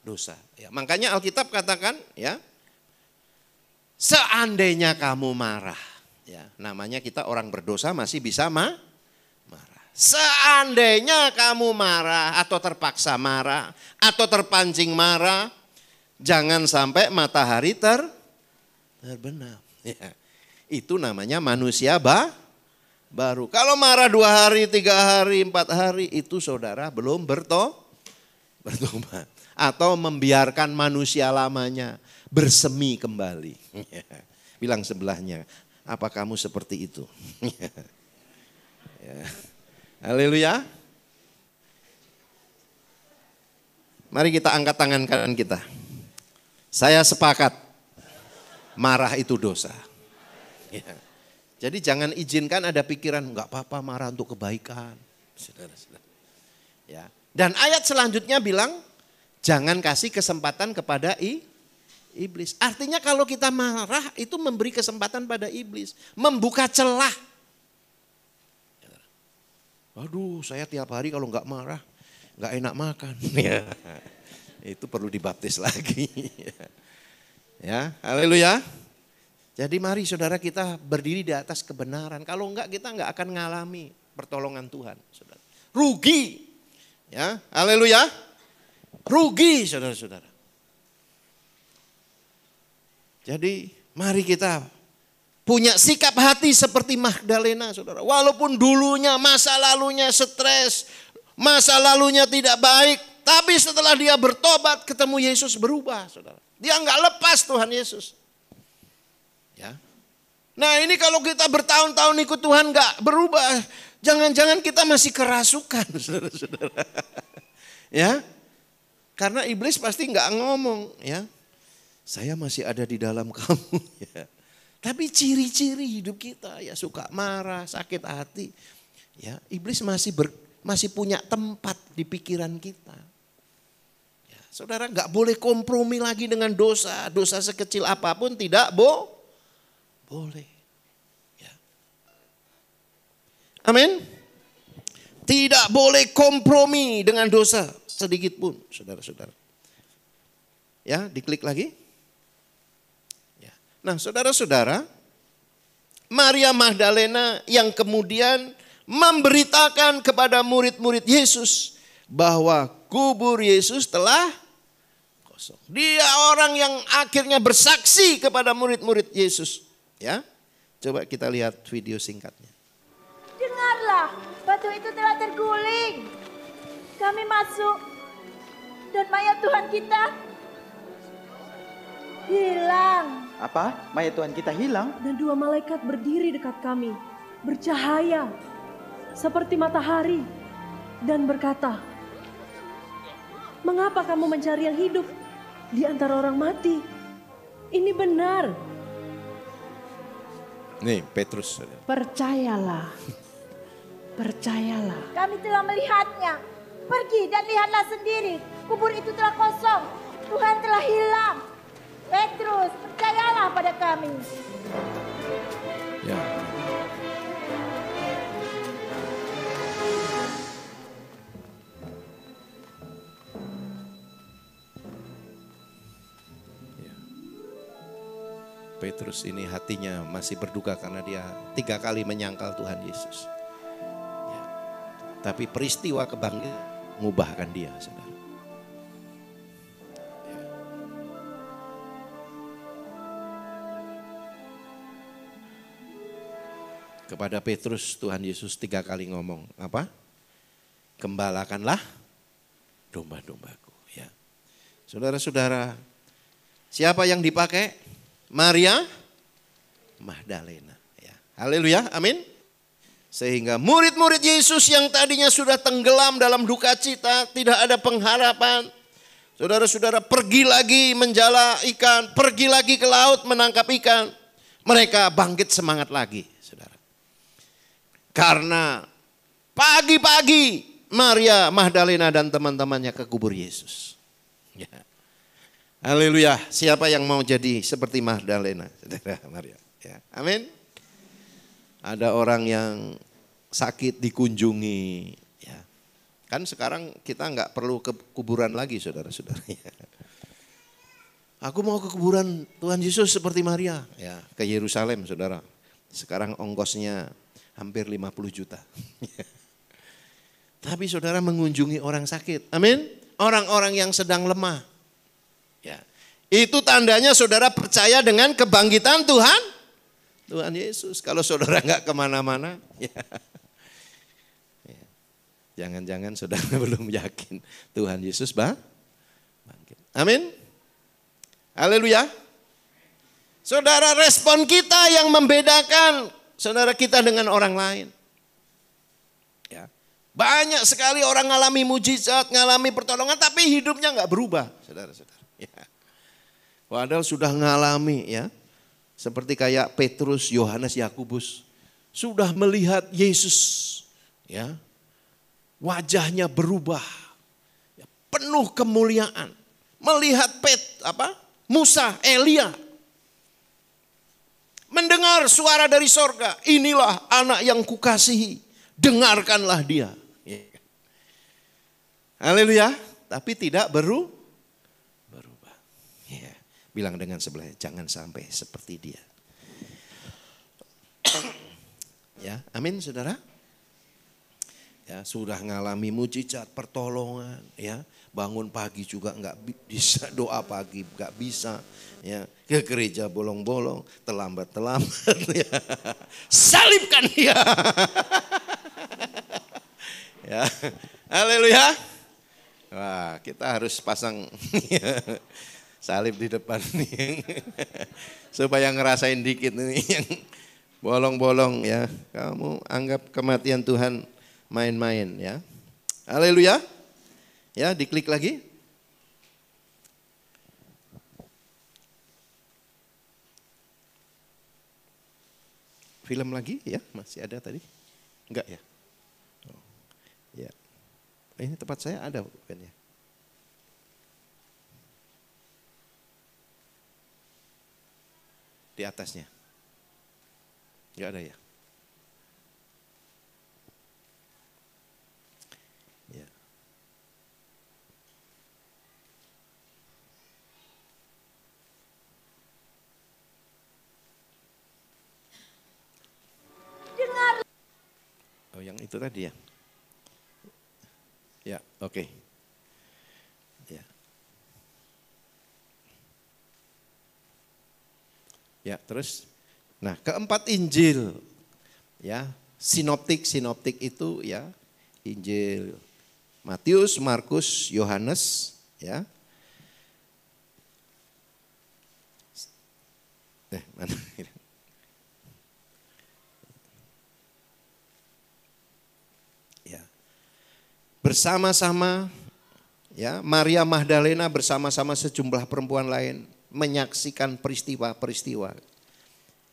dosa. Ya, makanya Alkitab katakan, ya, seandainya kamu marah, ya, namanya kita orang berdosa masih bisa marah. Seandainya kamu marah atau terpaksa marah atau terpancing marah, jangan sampai matahari terbenam. Ya, itu namanya manusia baru. Kalau marah 2 hari, 3 hari, 4 hari, itu saudara belum bertobat. Atau membiarkan manusia lamanya bersemi kembali. Bilang sebelahnya, apa kamu seperti itu? Ya. Haleluya. Mari kita angkat tangan kanan kita. Saya sepakat, marah itu dosa. Ya. Jadi jangan izinkan ada pikiran, enggak apa-apa marah untuk kebaikan. Saudara-saudara. Ya. Dan ayat selanjutnya bilang, jangan kasih kesempatan kepada iblis. Artinya kalau kita marah itu memberi kesempatan pada iblis. Membuka celah. Aduh, saya tiap hari kalau nggak marah nggak enak makan. Ya, itu perlu dibaptis lagi. Ya, haleluya. Jadi mari saudara kita berdiri di atas kebenaran. Kalau enggak kita nggak akan ngalami pertolongan Tuhan. Saudara. Rugi. Ya, haleluya. Rugi saudara-saudara. Jadi mari kita punya sikap hati seperti Magdalena saudara. Walaupun dulunya masa lalunya stres, masa lalunya tidak baik. Tapi setelah dia bertobat ketemu Yesus berubah saudara. Dia enggak lepas Tuhan Yesus. Ya. Nah ini kalau kita bertahun-tahun ikut Tuhan enggak berubah. Jangan-jangan kita masih kerasukan saudara-saudara. Ya. Karena iblis pasti nggak ngomong, ya. Saya masih ada di dalam kamu, ya. Tapi ciri-ciri hidup kita, ya, suka marah, sakit hati, ya. Iblis masih punya tempat di pikiran kita. Ya, saudara nggak boleh kompromi lagi dengan dosa, dosa sekecil apapun tidak boleh. Ya. Amin. Tidak boleh kompromi dengan dosa. Sedikit pun, saudara-saudara. Ya, diklik lagi. Ya. Nah, saudara-saudara, Maria Magdalena yang kemudian memberitakan kepada murid-murid Yesus bahwa kubur Yesus telah kosong. Dia orang yang akhirnya bersaksi kepada murid-murid Yesus. Ya, coba kita lihat video singkatnya. Dengarlah, batu itu telah terguling. Kami masuk dan mayat Tuhan kita hilang. Apa? Mayat Tuhan kita hilang? Dan 2 malaikat berdiri dekat kami, bercahaya seperti matahari dan berkata, "Mengapa kamu mencari yang hidup di antara orang mati? Ini benar." Nih Petrus. Percayalah. Percayalah. Kami telah melihatnya. Pergi dan lihatlah sendiri. Kubur itu telah kosong. Tuhan telah hilang. Petrus, percayalah pada kami. Ya. Petrus ini hatinya masih berduka karena dia 3 kali menyangkal Tuhan Yesus. Ya. Tapi peristiwa kebangkitan mengubahkan dia, saudara. Ya. Kepada Petrus Tuhan Yesus 3 kali ngomong, apa? Gembalakanlah domba-dombaku. Ya. Saudara-saudara, siapa yang dipakai? Maria Magdalena. Ya. Haleluya, amin. Sehingga murid-murid Yesus yang tadinya sudah tenggelam dalam duka cita, tidak ada pengharapan. Saudara-saudara pergi lagi menjala ikan, pergi lagi ke laut menangkap ikan. Mereka bangkit semangat lagi, saudara. Karena pagi-pagi Maria Magdalena dan teman-temannya ke kubur Yesus. Ya. Haleluya. Siapa yang mau jadi seperti Magdalena? Saudara Maria. Ya. Amin. Ada orang yang sakit dikunjungi. Ya. Kan sekarang kita nggak perlu ke kuburan lagi, saudara-saudara. Ya. Aku mau ke kuburan Tuhan Yesus seperti Maria. Ya, ke Yerusalem, saudara. Sekarang ongkosnya hampir 50 juta. Tapi saudara mengunjungi orang sakit. Amin. Orang-orang yang sedang lemah. Ya. Itu tandanya saudara percaya dengan kebangkitan Tuhan Yesus. Kalau saudara nggak kemana-mana. Ya. Ya. Jangan-jangan saudara belum yakin Tuhan Yesus bangkit. Amin. Haleluya. Saudara, respon kita yang membedakan saudara kita dengan orang lain. Ya. Banyak sekali orang ngalami mujizat, ngalami pertolongan, tapi hidupnya nggak berubah, saudara-saudara. Ya. Padahal sudah ngalami, ya, seperti kayak Petrus, Yohanes, Yakobus, sudah melihat Yesus, ya, wajahnya berubah, ya, penuh kemuliaan, melihat Musa, Elia. Mendengar suara dari sorga, inilah anak yang kukasihi, dengarkanlah dia. Haleluya, tapi tidak berubah. Ya. Bilang dengan sebelah, jangan sampai seperti dia. Ya, amin saudara. Ya, sudah ngalami mujizat, pertolongan, ya. Bangun pagi juga nggak bisa, doa pagi nggak bisa, ya, ke gereja bolong-bolong, terlambat, ya. Salibkan dia. Ya, haleluya. Wah, kita harus pasang salib di depan nih, supaya ngerasain dikit nih yang bolong-bolong, ya. Kamu anggap kematian Tuhan main-main, ya. Haleluya. Ya, diklik lagi. Film lagi, ya, masih ada tadi? Enggak ya? Oh, ya. Ini tempat saya ada bukan ya? Di atasnya. Enggak ada ya? Oh, yang itu tadi ya? Ya, oke. Ya. Ya, terus. Nah, keempat Injil, ya, sinoptik itu, ya, Injil Matius, Markus, Yohanes, ya. Mana? Bersama-sama, ya, Maria Magdalena bersama-sama sejumlah perempuan lain menyaksikan peristiwa-peristiwa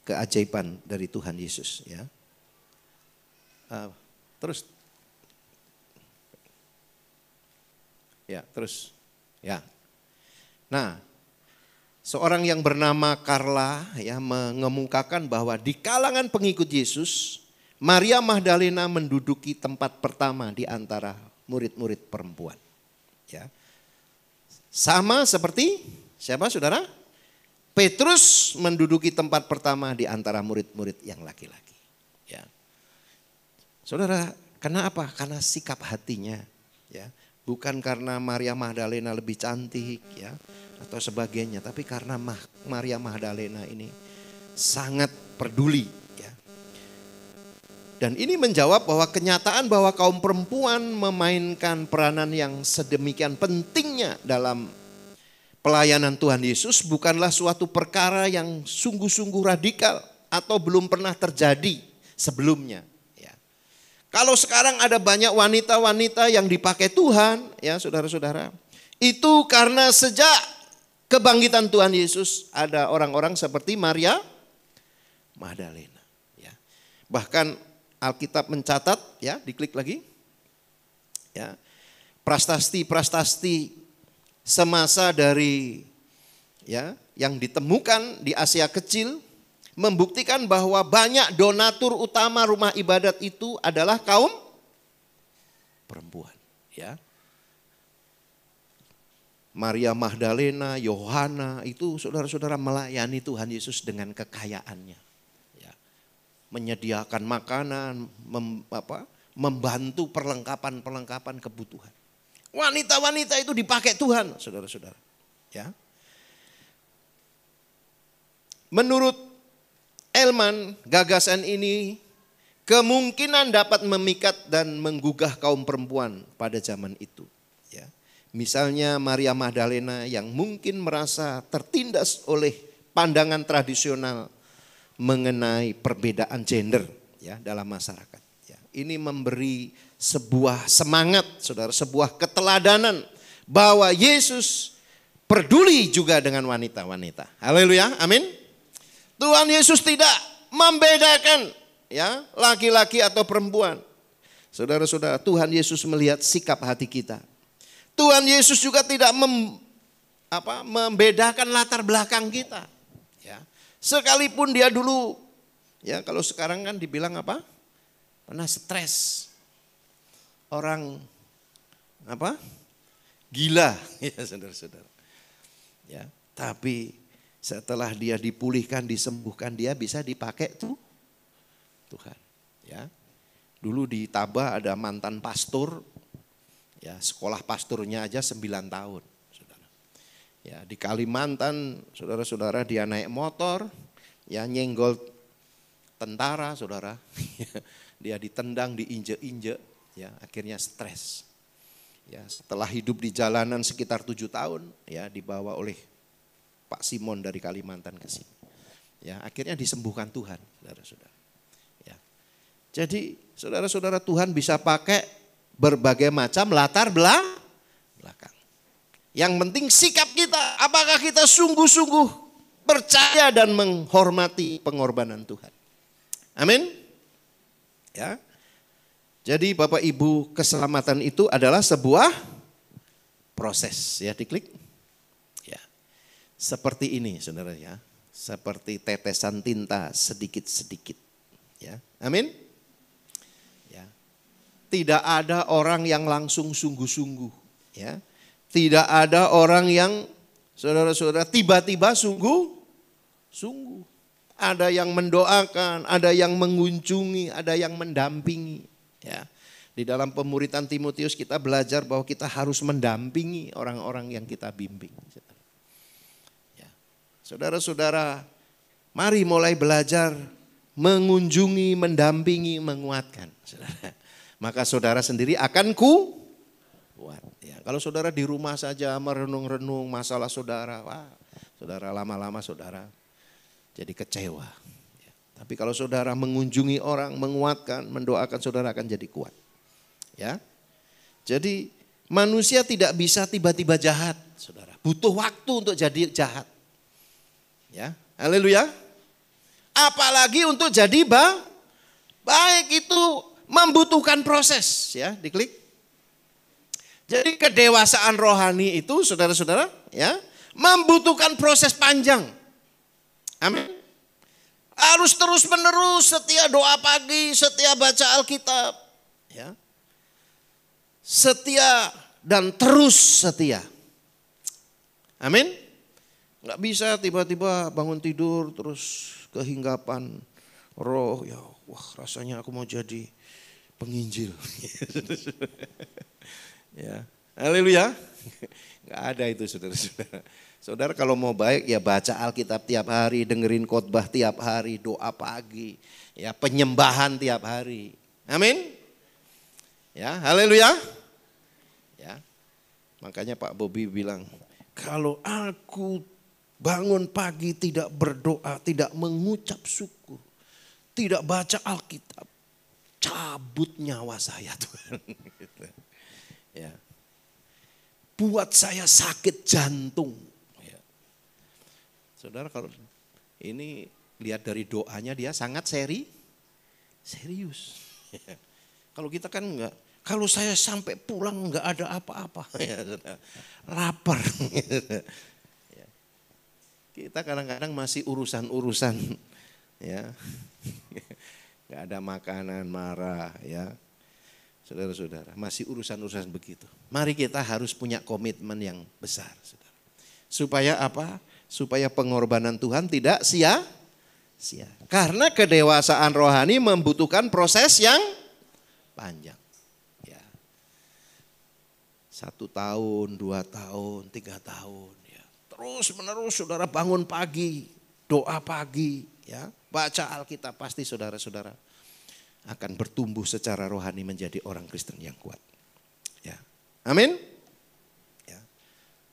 keajaiban dari Tuhan Yesus, ya. Terus, ya. Nah, seorang yang bernama Carla, ya, mengemukakan bahwa di kalangan pengikut Yesus, Maria Magdalena menduduki tempat pertama di antara murid-murid perempuan. Ya. Sama seperti siapa saudara? Petrus menduduki tempat pertama di antara murid-murid yang laki-laki. Ya. Saudara, kenapa? Karena sikap hatinya. Ya. Bukan karena Maria Magdalena lebih cantik, ya, atau sebagainya. Tapi karena Maria Magdalena ini sangat peduli. Ya. Dan ini menjawab bahwa kenyataan bahwa kaum perempuan memainkan peranan yang sedemikian pentingnya dalam pelayanan Tuhan Yesus bukanlah suatu perkara yang sungguh-sungguh radikal atau belum pernah terjadi sebelumnya. Ya. Kalau sekarang ada banyak wanita-wanita yang dipakai Tuhan, ya saudara-saudara, itu karena sejak kebangkitan Tuhan Yesus ada orang-orang seperti Maria Magdalena. Ya. Bahkan Alkitab mencatat, ya diklik lagi, ya prasasti-prasasti semasa dari ya yang ditemukan di Asia Kecil membuktikan bahwa banyak donatur utama rumah ibadat itu adalah kaum perempuan. Ya. Maria Magdalena, Yohana itu saudara-saudara melayani Tuhan Yesus dengan kekayaannya. Menyediakan makanan, membantu perlengkapan kebutuhan. Wanita-wanita itu dipakai Tuhan, saudara-saudara. Ya. Menurut Elman, gagasan ini kemungkinan dapat memikat dan menggugah kaum perempuan pada zaman itu. Ya. Misalnya Maria Magdalena yang mungkin merasa tertindas oleh pandangan tradisional mengenai perbedaan gender ya dalam masyarakat. Ya, ini memberi sebuah semangat, saudara, sebuah keteladanan bahwa Yesus peduli juga dengan wanita-wanita. Haleluya, amin. Tuhan Yesus tidak membedakan ya laki-laki atau perempuan. Saudara-saudara, Tuhan Yesus melihat sikap hati kita. Tuhan Yesus juga tidak membedakan latar belakang kita. Sekalipun dia dulu, ya kalau sekarang kan dibilang apa? Pernah stres. Orang apa? Gila, ya saudara-saudara. Ya, tapi setelah dia dipulihkan, disembuhkan, dia bisa dipakai tuh Tuhan. Ya, dulu di Taba ada mantan pastor, ya sekolah pastornya aja 9 tahun. Ya, di Kalimantan, saudara-saudara, dia naik motor, ya nyenggol tentara, saudara. Dia ditendang, diinjek-injek, ya akhirnya stres. Ya, setelah hidup di jalanan sekitar 7 tahun, ya dibawa oleh Pak Simon dari Kalimantan ke sini. Ya, akhirnya disembuhkan Tuhan, saudara-saudara. Ya. Jadi, saudara-saudara, Tuhan bisa pakai berbagai macam latar belakang. Yang penting sikap kita, apakah kita sungguh-sungguh percaya dan menghormati pengorbanan Tuhan. Amin. Ya. Jadi Bapak Ibu, keselamatan itu adalah sebuah proses, ya diklik. Ya. Seperti ini saudara ya, seperti tetesan tinta sedikit-sedikit. Ya. Amin. Ya. Tidak ada orang yang langsung sungguh-sungguh, ya. Tidak ada orang yang saudara-saudara tiba-tiba sungguh. Ada yang mendoakan, ada yang mengunjungi, ada yang mendampingi. Ya. Di dalam pemuritan Timotius kita belajar bahwa kita harus mendampingi orang-orang yang kita bimbing. Ya. Saudara-saudara, mari mulai belajar mengunjungi, mendampingi, menguatkan. Saudara. Maka saudara sendiri akan kuat. Ya, kalau saudara di rumah saja merenung-renung masalah saudara, wah, saudara lama-lama saudara jadi kecewa. Ya, tapi kalau saudara mengunjungi orang, menguatkan, mendoakan, saudara akan jadi kuat. Ya, jadi manusia tidak bisa tiba-tiba jahat, saudara. Butuh waktu untuk jadi jahat. Ya, haleluya. Apalagi untuk jadi baik itu membutuhkan proses, ya, diklik. Jadi kedewasaan rohani itu saudara-saudara ya membutuhkan proses panjang. Amin. Harus terus menerus, setia doa pagi, setia baca Alkitab. Ya. Setia dan terus setia. Amin. Nggak bisa tiba-tiba bangun tidur terus kehinggapan roh. Ya, wah rasanya aku mau jadi penginjil. Ya, haleluya. Gak ada itu saudara-saudara. Saudara kalau mau baik ya baca Alkitab tiap hari, dengerin khotbah tiap hari, doa pagi, ya penyembahan tiap hari. Amin. Ya, haleluya. Ya. Makanya Pak Bobi bilang, kalau aku bangun pagi tidak berdoa, tidak mengucap syukur, tidak baca Alkitab, cabut nyawa saya Tuhan. Ya. Buat saya sakit jantung. Ya. Saudara kalau ini lihat dari doanya dia sangat serius. Ya. Kalau kita kan enggak, kalau saya sampai pulang enggak ada apa-apa. Ya, lapar. Ya. Kita kadang-kadang masih urusan-urusan. Ya. Enggak ada makanan, marah ya. Saudara-saudara, masih urusan-urusan begitu. Mari kita harus punya komitmen yang besar, saudara. Supaya apa? Supaya pengorbanan Tuhan tidak sia-sia. Karena kedewasaan rohani membutuhkan proses yang panjang. Ya. 1 tahun, 2 tahun, 3 tahun. Ya. Terus menerus saudara bangun pagi, doa pagi, ya, baca Alkitab, pasti saudara-saudara akan bertumbuh secara rohani menjadi orang Kristen yang kuat. Ya. Amin. Ya.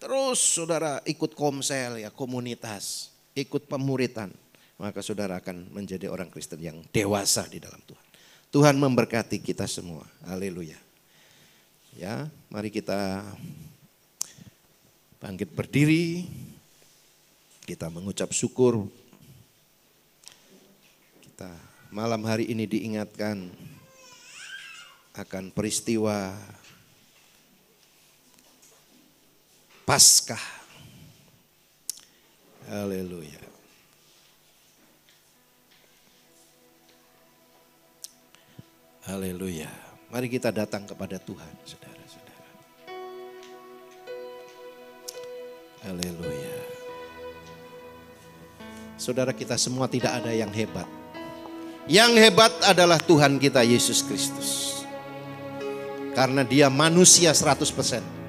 Terus saudara ikut komsel ya, komunitas, ikut pemuritan, maka saudara akan menjadi orang Kristen yang dewasa di dalam Tuhan. Tuhan memberkati kita semua. Haleluya. Ya, mari kita bangkit berdiri. Kita mengucap syukur. Kita malam hari ini diingatkan akan peristiwa Paskah. Haleluya. Haleluya. Mari kita datang kepada Tuhan, saudara-saudara. Haleluya. Saudara, kita semua tidak ada yang hebat. Yang hebat adalah Tuhan kita Yesus Kristus. Karena dia manusia 100%.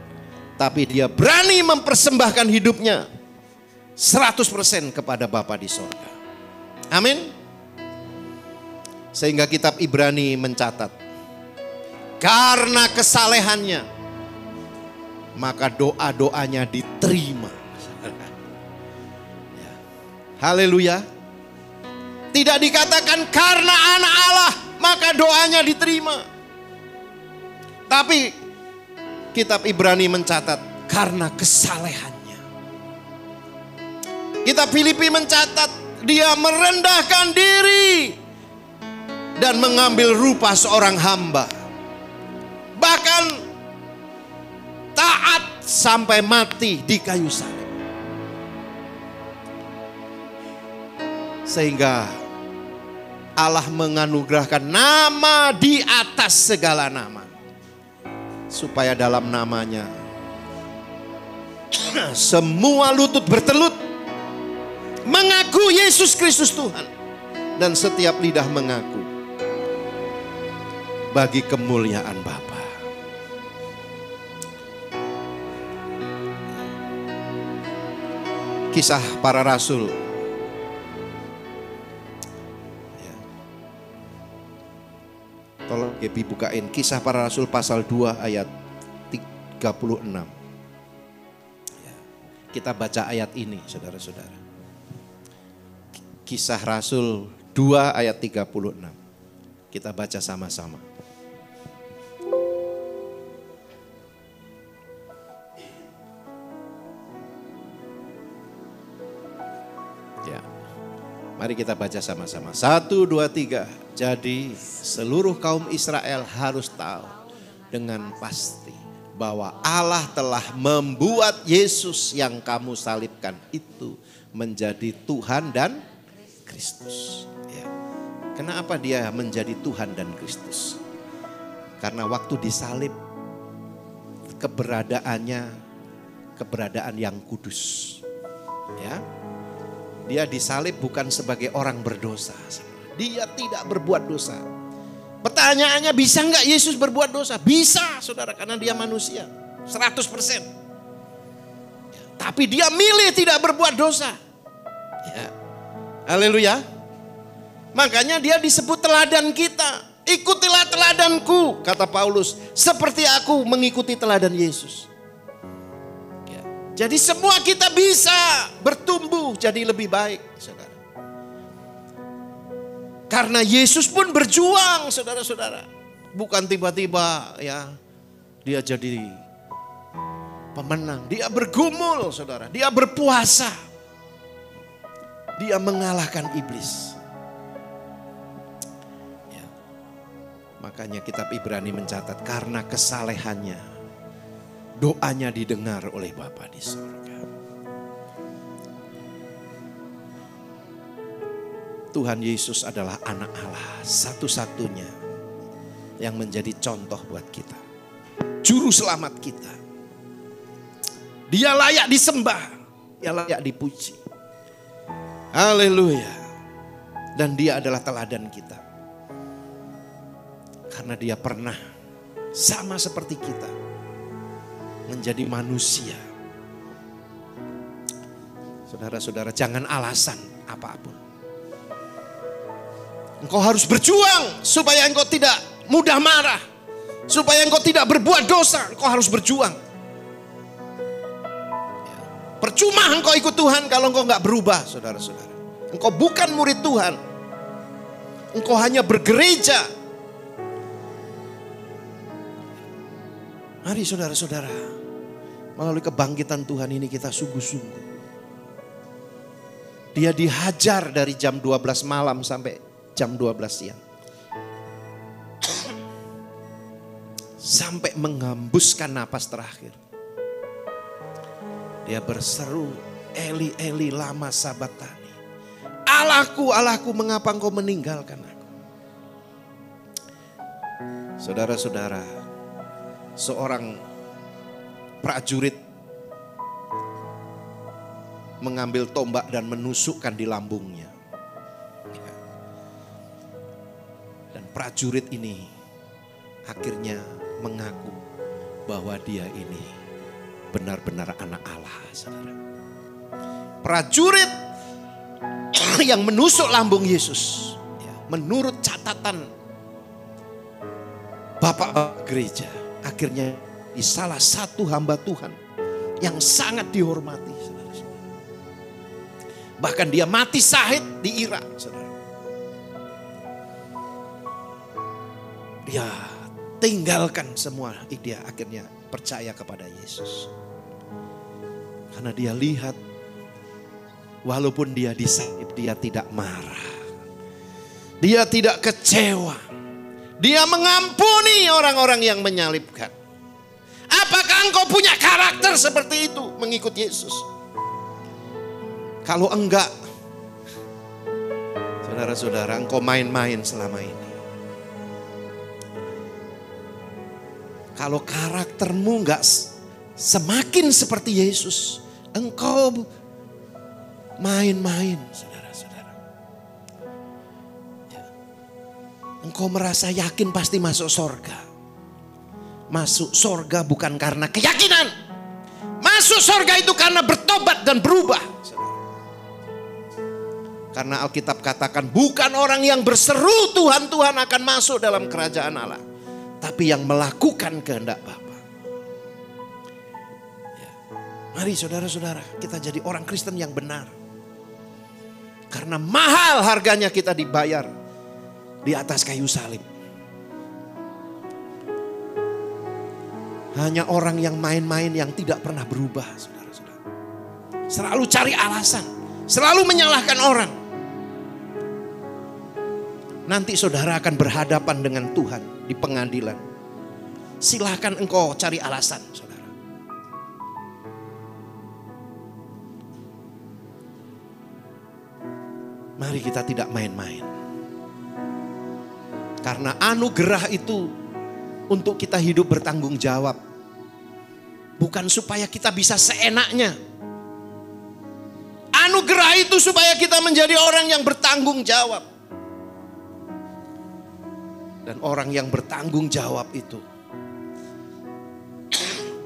Tapi dia berani mempersembahkan hidupnya 100% kepada Bapa di sorga. Amin. Sehingga kitab Ibrani mencatat. Karena kesalehannya, maka doa-doanya diterima. Ya. Haleluya. Tidak dikatakan karena anak Allah maka doanya diterima. Tapi kitab Ibrani mencatat karena kesalehannya. Kitab Filipi mencatat dia merendahkan diri dan mengambil rupa seorang hamba. Bahkan taat sampai mati di kayu salib. Sehingga Allah menganugerahkan nama di atas segala nama. Supaya dalam namanya semua lutut bertelut mengaku Yesus Kristus Tuhan. Dan setiap lidah mengaku bagi kemuliaan Bapa. Kisah para Rasul. Tolong Gebi bukain Kisah Para Rasul pasal 2 ayat 36. Ya. Kita baca ayat ini saudara-saudara. Kisah Rasul 2 ayat 36. Kita baca sama-sama. Ya. Mari kita baca sama-sama. 1, 2, 3. Jadi seluruh kaum Israel harus tahu dengan pasti bahwa Allah telah membuat Yesus yang kamu salibkan itu menjadi Tuhan dan Kristus. Ya. Kenapa dia menjadi Tuhan dan Kristus? Karena waktu disalib keberadaan yang kudus. Ya. Dia disalib bukan sebagai orang berdosa. Dia tidak berbuat dosa. Pertanyaannya, bisa enggak Yesus berbuat dosa? Bisa saudara, karena dia manusia 100%. Tapi dia milih tidak berbuat dosa. Ya. Haleluya. Makanya dia disebut teladan kita. Ikutilah teladanku, kata Paulus, seperti aku mengikuti teladan Yesus. Ya. Jadi semua kita bisa bertumbuh jadi lebih baik, saudara. Karena Yesus pun berjuang, saudara-saudara. Bukan tiba-tiba ya dia jadi pemenang. Dia bergumul, saudara. Dia berpuasa. Dia mengalahkan iblis. Makanya kitab Ibrani mencatat karena kesalehannya doanya didengar oleh Bapa di surga. Tuhan Yesus adalah anak Allah satu-satunya yang menjadi contoh buat kita. Juru selamat kita. Dia layak disembah, dia layak dipuji. Haleluya. Dan dia adalah teladan kita. Karena dia pernah sama seperti kita menjadi manusia. Saudara-saudara, jangan alasan apapun. Engkau harus berjuang supaya engkau tidak mudah marah. Supaya engkau tidak berbuat dosa, engkau harus berjuang. Percuma engkau ikut Tuhan kalau engkau gak berubah, saudara-saudara. Engkau bukan murid Tuhan. Engkau hanya bergereja. Mari saudara-saudara, melalui kebangkitan Tuhan ini kita sungguh-sungguh. Dia dihajar dari jam 12 malam sampai jam 12 siang. Sampai menghembuskan napas terakhir. Dia berseru, Eli, Eli, lama sabatani. Allahku, Allahku, mengapa engkau meninggalkan aku? Saudara-saudara, seorang prajurit mengambil tombak dan menusukkan di lambungnya. Dan prajurit ini akhirnya mengaku bahwa dia ini benar-benar anak Allah, saudara. Prajurit yang menusuk lambung Yesus, menurut catatan Bapak gereja, akhirnya di salah satu hamba Tuhan yang sangat dihormati, saudara-saudara. Bahkan dia mati syahid di Irak, saudara. Dia tinggalkan semua ide, akhirnya percaya kepada Yesus. Karena dia lihat walaupun dia disalib, dia tidak marah. Dia tidak kecewa. Dia mengampuni orang-orang yang menyalibkan. Apakah engkau punya karakter seperti itu mengikut Yesus? Kalau enggak, saudara-saudara, engkau main-main selama ini. Kalau karaktermu enggak semakin seperti Yesus, engkau main-main, saudara-saudara. Engkau merasa yakin pasti masuk surga. Masuk surga bukan karena keyakinan. Masuk surga itu karena bertobat dan berubah. Karena Alkitab katakan bukan orang yang berseru Tuhan, Tuhan akan masuk dalam kerajaan Allah. Tapi yang melakukan kehendak Bapa. Ya. Mari saudara-saudara, kita jadi orang Kristen yang benar. Karena mahal harganya kita dibayar di atas kayu salib. Hanya orang yang main-main yang tidak pernah berubah, saudara-saudara. Selalu cari alasan, selalu menyalahkan orang. Nanti saudara akan berhadapan dengan Tuhan di pengadilan. Silahkan engkau cari alasan, saudara. Mari kita tidak main-main. Karena anugerah itu untuk kita hidup bertanggung jawab. Bukan supaya kita bisa seenaknya. Anugerah itu supaya kita menjadi orang yang bertanggung jawab. Dan orang yang bertanggung jawab itu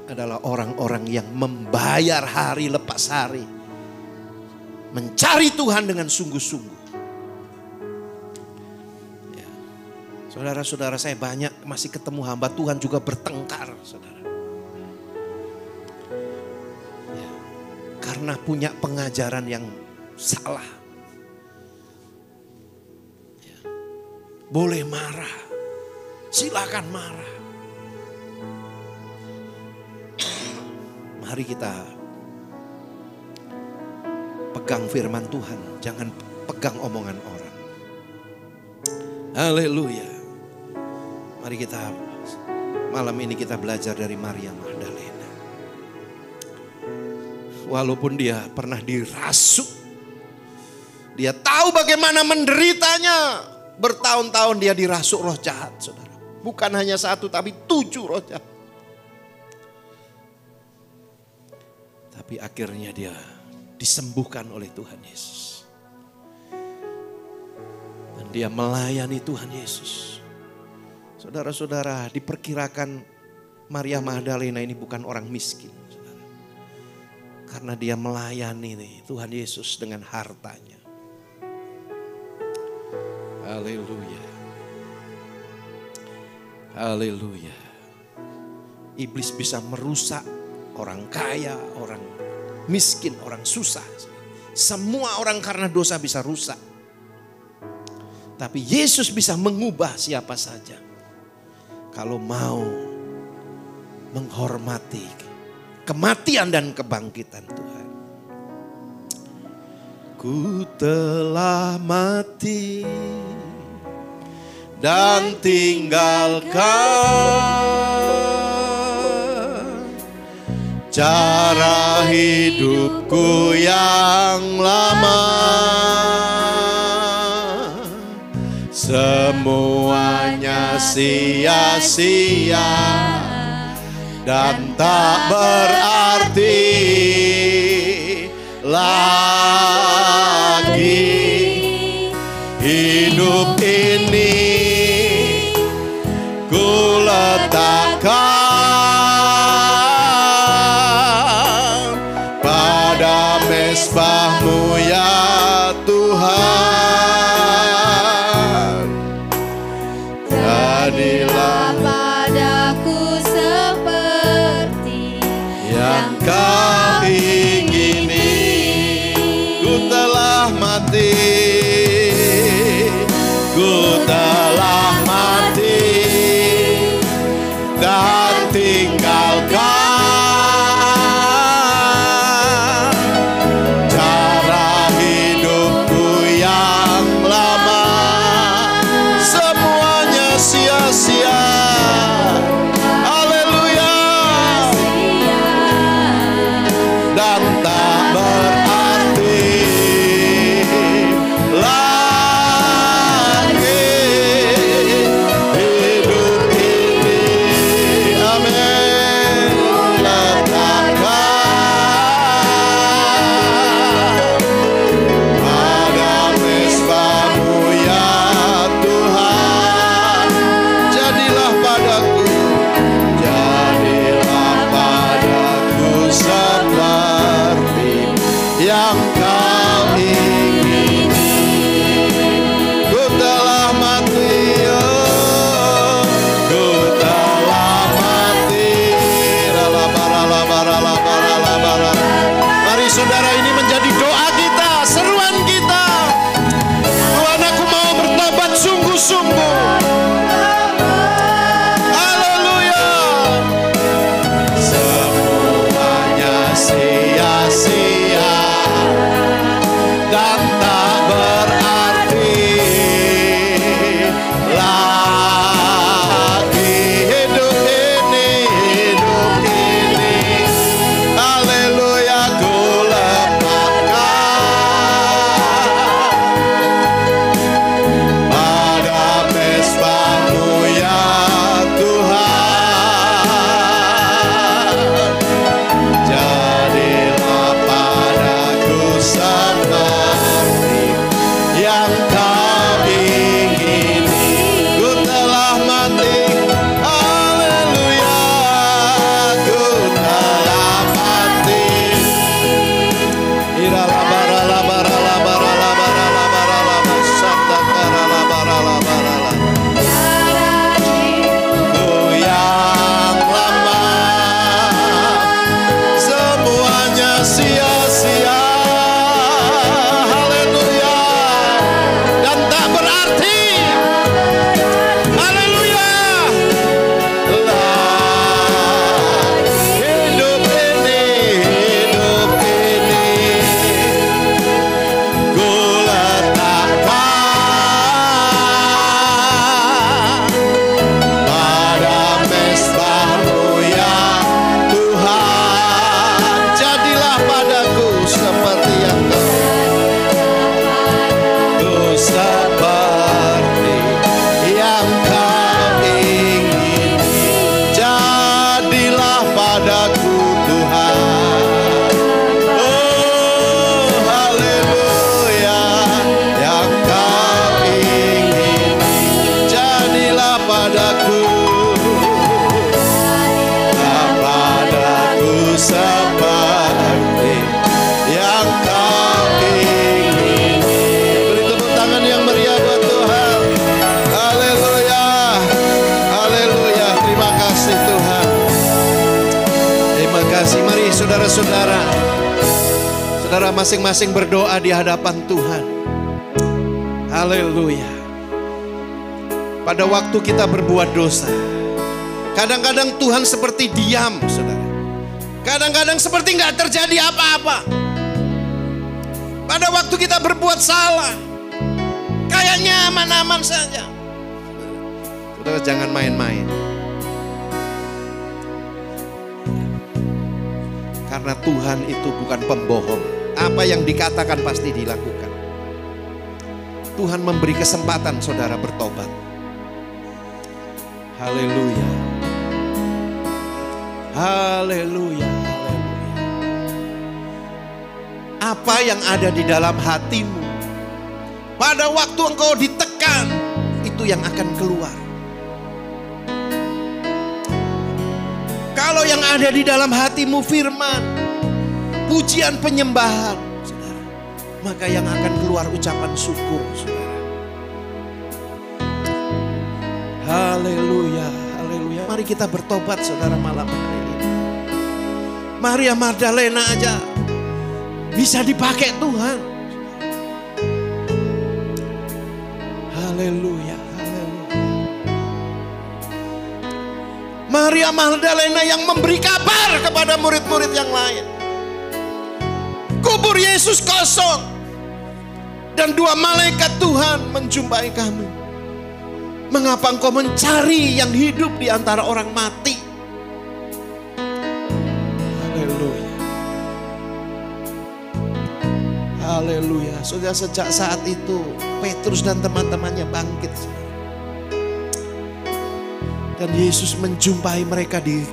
adalah orang-orang yang membayar hari lepas hari, mencari Tuhan dengan sungguh-sungguh. Ya. Saudara-saudara, saya banyak masih ketemu hamba Tuhan juga bertengkar, saudara. Ya. Karena punya pengajaran yang salah. Ya. Boleh marah, silakan marah. Mari kita pegang firman Tuhan, jangan pegang omongan orang. Haleluya. Mari kita malam ini kita belajar dari Maria Magdalena. Walaupun dia pernah dirasuk, dia tahu bagaimana menderitanya. Bertahun-tahun dia dirasuk roh jahat, saudara. Bukan hanya 1 tapi 7 roh jahat. Tapi akhirnya dia disembuhkan oleh Tuhan Yesus. Dan dia melayani Tuhan Yesus. Saudara-saudara, diperkirakan Maria Magdalena ini bukan orang miskin, saudara. Karena dia melayani Tuhan Yesus dengan hartanya. Haleluya. Haleluya. Iblis bisa merusak orang kaya, orang miskin, orang susah. Semua orang karena dosa bisa rusak. Tapi Yesus bisa mengubah siapa saja. Kalau mau menghormati kematian dan kebangkitan Tuhan. Ku telah mati dan tinggalkan cara hidupku yang lama. Semuanya sia-sia dan tak berarti lagi. Hidup ini ku letakkan pada mezbah-Mu ya Tuhan. Jadilah padaku seperti yang Kau ingini. Ku telah mati, ku telah mati dan tinggalkan cara hidupku yang lama. Semuanya sia-sia. Haleluya. Dan tak berarti kasih. Mari saudara-saudara, saudara masing-masing berdoa di hadapan Tuhan. Haleluya. Pada waktu kita berbuat dosa, kadang-kadang Tuhan seperti diam, saudara. Kadang-kadang seperti nggak terjadi apa-apa. Pada waktu kita berbuat salah, kayaknya aman-aman saja. Saudara jangan main-main. Karena Tuhan itu bukan pembohong. Apa yang dikatakan pasti dilakukan. Tuhan memberi kesempatan saudara bertobat. Haleluya. Haleluya. Apa yang ada di dalam hatimu, pada waktu engkau ditekan, itu yang akan keluar. Kalau yang ada di dalam hatimu firman, pujian penyembahan, saudara, maka yang akan keluar ucapan syukur, saudara. Haleluya, haleluya. Mari kita bertobat, saudara, malam hari ini. Maria Magdalena aja bisa dipakai Tuhan. Haleluya, haleluya. Maria Magdalena yang memberi kabar kepada murid-murid yang lain. Kubur Yesus kosong. Dan 2 malaikat Tuhan menjumpai kami. Mengapa engkau mencari yang hidup di antara orang mati? Haleluya. Haleluya. Sudah sejak saat itu Petrus dan teman-temannya bangkit. Dan Yesus menjumpai mereka di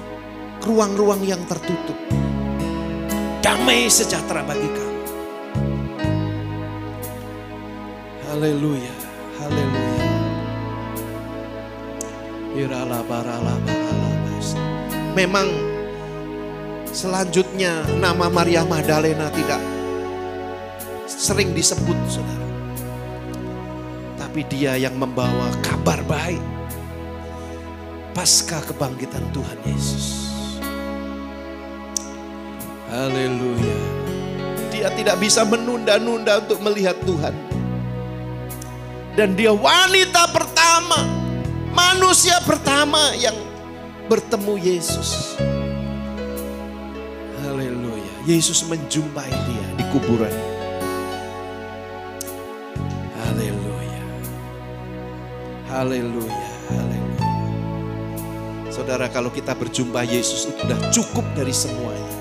ruang-ruang yang tertutup. Damai sejahtera bagi kami. Haleluya. Haleluya. Memang selanjutnya nama Maria Magdalena tidak sering disebut, saudara. Tapi dia yang membawa kabar baik pasca kebangkitan Tuhan Yesus. Haleluya. Dia tidak bisa menunda-nunda untuk melihat Tuhan. Dan dia wanita pertama, manusia pertama yang bertemu Yesus. Haleluya. Yesus menjumpai dia di kuburan. Haleluya. Haleluya. Haleluya. Saudara, kalau kita berjumpa Yesus itu sudah cukup dari semuanya.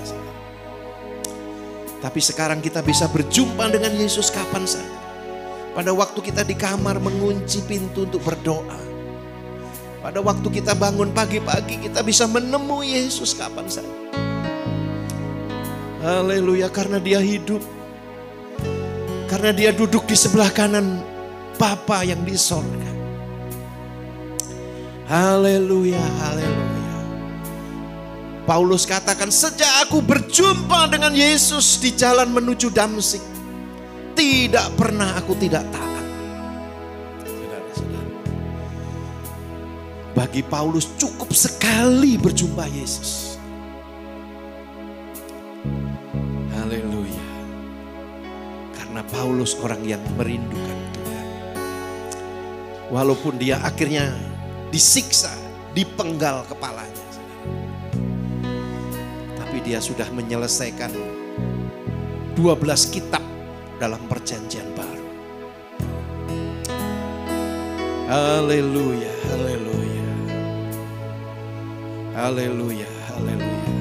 Tapi sekarang kita bisa berjumpa dengan Yesus kapan saja. Pada waktu kita di kamar mengunci pintu untuk berdoa. Pada waktu kita bangun pagi-pagi kita bisa menemui Yesus kapan saja. Haleluya, karena dia hidup. Karena dia duduk di sebelah kanan Bapa yang di sorga. Haleluya, haleluya. Paulus katakan, sejak aku berjumpa dengan Yesus di jalan menuju Damsyik, tidak pernah aku tidak taat. Saudara-saudara, bagi Paulus cukup sekali berjumpa Yesus. Haleluya. Karena Paulus orang yang merindukan Tuhan. Walaupun dia akhirnya disiksa, dipenggal kepalanya. Tapi dia sudah menyelesaikan 12 kitab dalam perjanjian baru. Haleluya, haleluya. Haleluya, haleluya.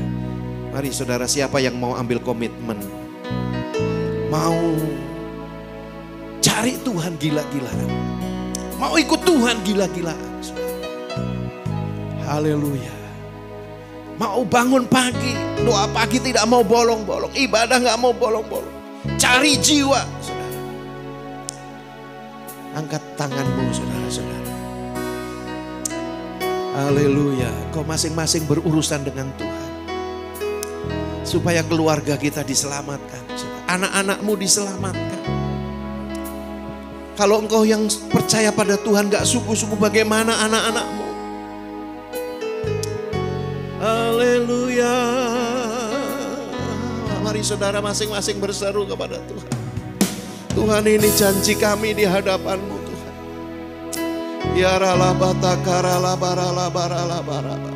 Mari saudara, siapa yang mau ambil komitmen, mau cari Tuhan gila-gilaan, mau ikut Tuhan gila-gilaan. Haleluya. Mau bangun pagi, doa pagi tidak mau bolong-bolong, ibadah gak mau bolong-bolong. Cari jiwa, saudara. Angkat tanganmu, saudara-saudara. Haleluya. Kau masing-masing berurusan dengan Tuhan. Supaya keluarga kita diselamatkan. Anak-anakmu diselamatkan. Kalau engkau yang percaya pada Tuhan gak sungguh-sungguh, bagaimana anak-anakmu? Haleluya. Mari saudara masing-masing berseru kepada Tuhan. Tuhan, ini janji kami di hadapan-Mu Tuhan. Ya ralabata karalabaralabaralabarala.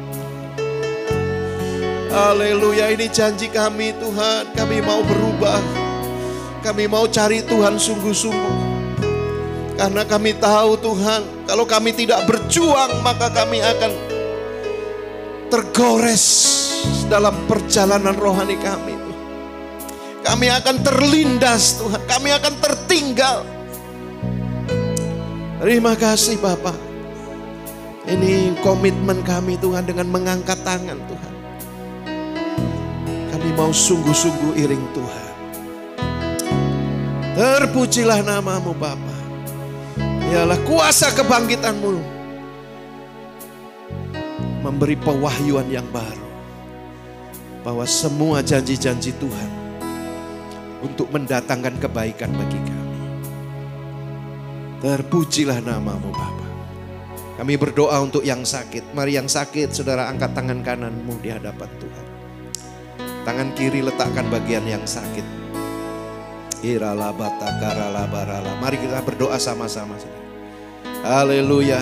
Haleluya, ini janji kami Tuhan. Kami mau berubah. Kami mau cari Tuhan sungguh-sungguh. Karena kami tahu Tuhan, kalau kami tidak berjuang maka kami akan tergores dalam perjalanan rohani kami. Kami akan terlindas Tuhan, kami akan tertinggal. Terima kasih Bapak. Ini komitmen kami Tuhan dengan mengangkat tangan Tuhan. Kami mau sungguh-sungguh iring Tuhan. Terpujilah nama-Mu Bapa. Ialah kuasa kebangkitan-Mu memberi pewahyuan yang baru. Bahwa semua janji-janji Tuhan untuk mendatangkan kebaikan bagi kami. Terpujilah nama-Mu Bapa. Kami berdoa untuk yang sakit. Mari yang sakit saudara angkat tangan kananmu di hadapan Tuhan. Tangan kiri letakkan bagian yang sakit. Mari kita berdoa sama-sama. Haleluya.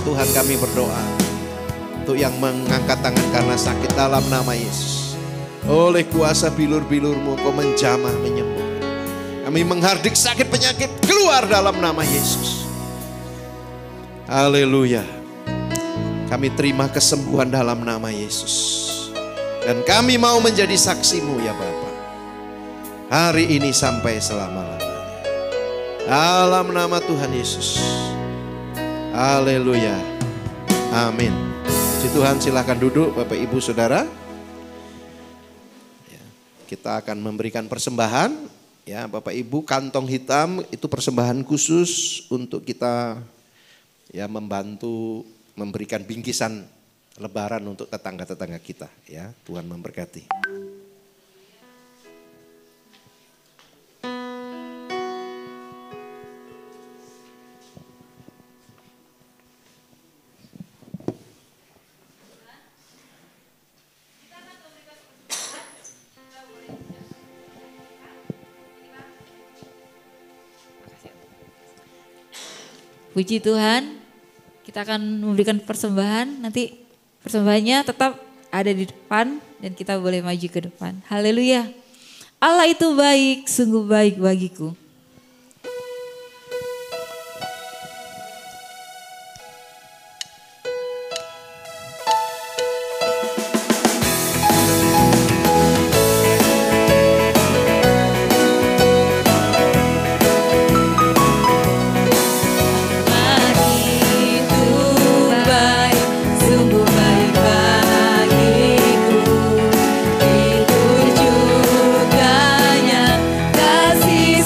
Tuhan, kami berdoa untuk yang mengangkat tangan karena sakit dalam nama Yesus. Oleh kuasa bilur-bilur-Mu Kau menjamah menyembuh. Kami menghardik sakit penyakit keluar dalam nama Yesus. Haleluya. Kami terima kesembuhan dalam nama Yesus. Dan kami mau menjadi saksi-Mu ya Bapa. Hari ini sampai selama-lamanya. Dalam nama Tuhan Yesus. Haleluya. Amin. Puji Tuhan, silakan duduk Bapak Ibu Saudara. Ya, kita akan memberikan persembahan. Ya Bapak Ibu, kantong hitam itu persembahan khusus untuk kita ya membantu memberikan bingkisan lebaran untuk tetangga-tetangga kita ya. Tuhan memberkati. Puji Tuhan, kita akan memberikan persembahan. Nanti persembahannya tetap ada di depan dan kita boleh maju ke depan. Haleluya. Allah itu baik, sungguh baik bagiku. Kasih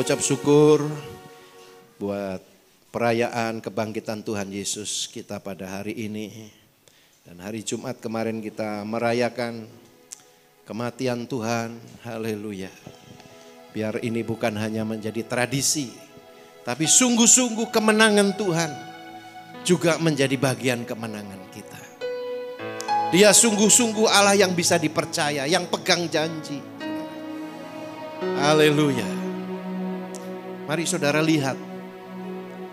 mengucap syukur buat perayaan kebangkitan Tuhan Yesus kita pada hari ini. Dan hari Jumat kemarin kita merayakan kematian Tuhan. Haleluya. Biar ini bukan hanya menjadi tradisi, tapi sungguh-sungguh kemenangan Tuhan juga menjadi bagian kemenangan kita. Dia sungguh-sungguh Allah yang bisa dipercaya, yang pegang janji. Haleluya. Mari saudara lihat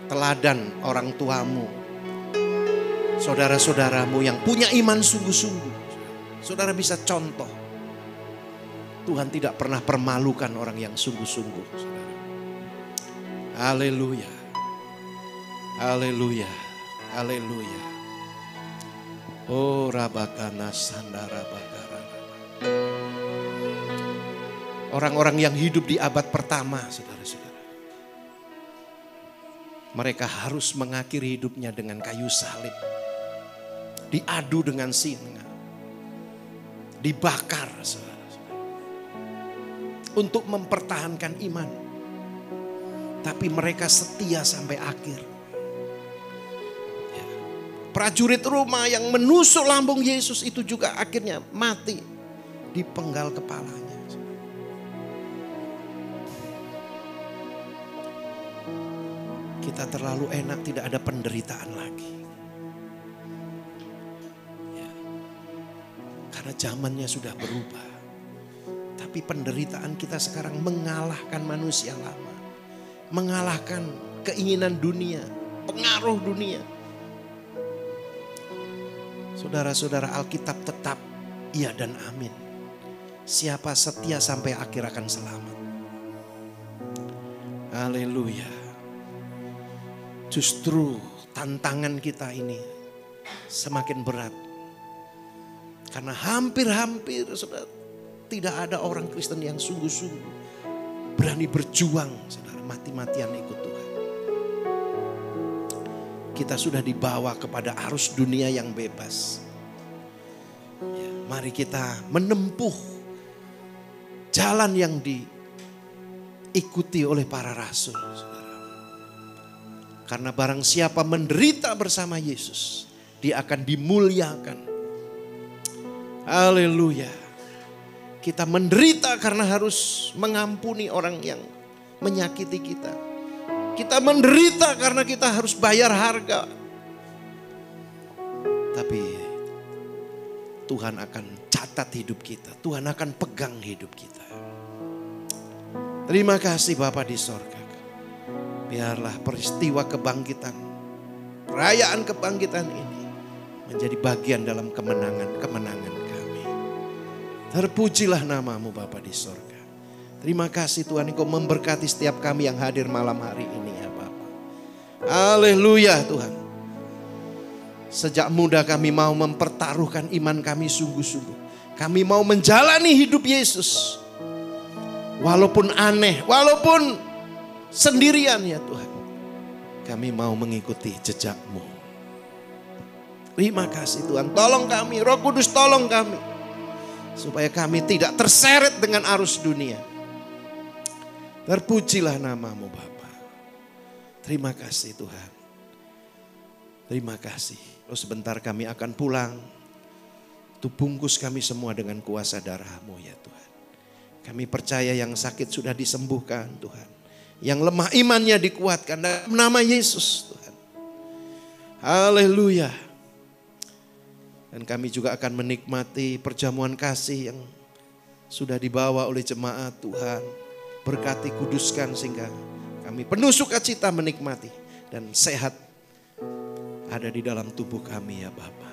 teladan orang tuamu, saudara-saudaramu yang punya iman sungguh-sungguh. Saudara bisa contoh. Tuhan tidak pernah permalukan orang yang sungguh-sungguh. Haleluya. Haleluya. Haleluya. Oh rabakana sandara bakara. Orang-orang yang hidup di abad pertama, saudara-saudara. Mereka harus mengakhiri hidupnya dengan kayu salib. Diadu dengan singa. Dibakar, saudara-saudara. Untuk mempertahankan iman. Tapi mereka setia sampai akhir. Ya. Prajurit Roma yang menusuk lambung Yesus itu juga akhirnya mati. Dipenggal kepalanya. Kita terlalu enak, tidak ada penderitaan lagi. Ya. Karena zamannya sudah berubah. Tapi penderitaan kita sekarang mengalahkan manusia lama. Mengalahkan keinginan dunia, pengaruh dunia. Saudara-saudara, Alkitab tetap iya dan amin. Siapa setia sampai akhir akan selamat. Haleluya. Justru tantangan kita ini semakin berat. Karena hampir-hampir saudara, tidak ada orang Kristen yang sungguh-sungguh berani berjuang, saudara, mati-matian ikut Tuhan. Kita sudah dibawa kepada arus dunia yang bebas. Ya, mari kita menempuh jalan yang diikuti oleh para rasul. Karena barang siapa menderita bersama Yesus, dia akan dimuliakan. Haleluya. Kita menderita karena harus mengampuni orang yang menyakiti kita. Kita menderita karena kita harus bayar harga. Tapi Tuhan akan catat hidup kita. Tuhan akan pegang hidup kita. Terima kasih Bapa di sorga. Biarlah peristiwa kebangkitan, perayaan kebangkitan ini menjadi bagian dalam kemenangan-kemenangan kami. Terpujilah namamu Bapa di sorga. Terima kasih Tuhan, Engkau memberkati setiap kami yang hadir malam hari ini ya Bapa. Haleluya Tuhan. Sejak muda kami mau mempertaruhkan iman kami sungguh-sungguh. Kami mau menjalani hidup Yesus. Walaupun aneh, walaupun sendirian ya Tuhan. Kami mau mengikuti jejak-Mu. Terima kasih Tuhan. Tolong kami, Roh Kudus tolong kami. Supaya kami tidak terseret dengan arus dunia. Terpujilah namamu Bapa. Terima kasih Tuhan. Terima kasih. Oh, sebentar kami akan pulang. Tu bungkus kami semua dengan kuasa darah-Mu ya Tuhan. Kami percaya yang sakit sudah disembuhkan Tuhan. Yang lemah imannya dikuatkan dalam nama Yesus Tuhan. Haleluya. Dan kami juga akan menikmati perjamuan kasih yang sudah dibawa oleh jemaat Tuhan. Berkati, kuduskan sehingga kami penuh sukacita menikmati. Dan sehat ada di dalam tubuh kami ya Bapa.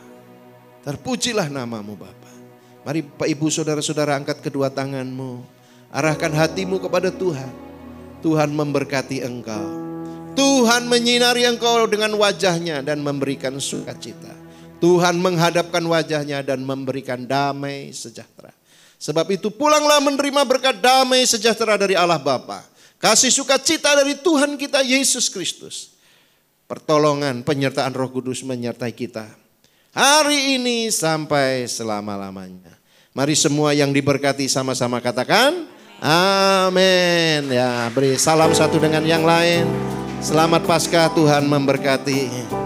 Terpujilah namamu Bapa. Mari Pak Ibu saudara-saudara angkat kedua tanganmu. Arahkan hatimu kepada Tuhan. Tuhan memberkati engkau. Tuhan menyinari engkau dengan wajahnya dan memberikan sukacita. Tuhan menghadapkan wajahnya dan memberikan damai sejahtera. Sebab itu pulanglah menerima berkat damai sejahtera dari Allah Bapa. Kasih sukacita dari Tuhan kita Yesus Kristus. Pertolongan penyertaan Roh Kudus menyertai kita. Hari ini sampai selama-lamanya. Mari semua yang diberkati sama-sama katakan Amin. Ya, beri salam satu dengan yang lain. Selamat Paskah, Tuhan memberkati.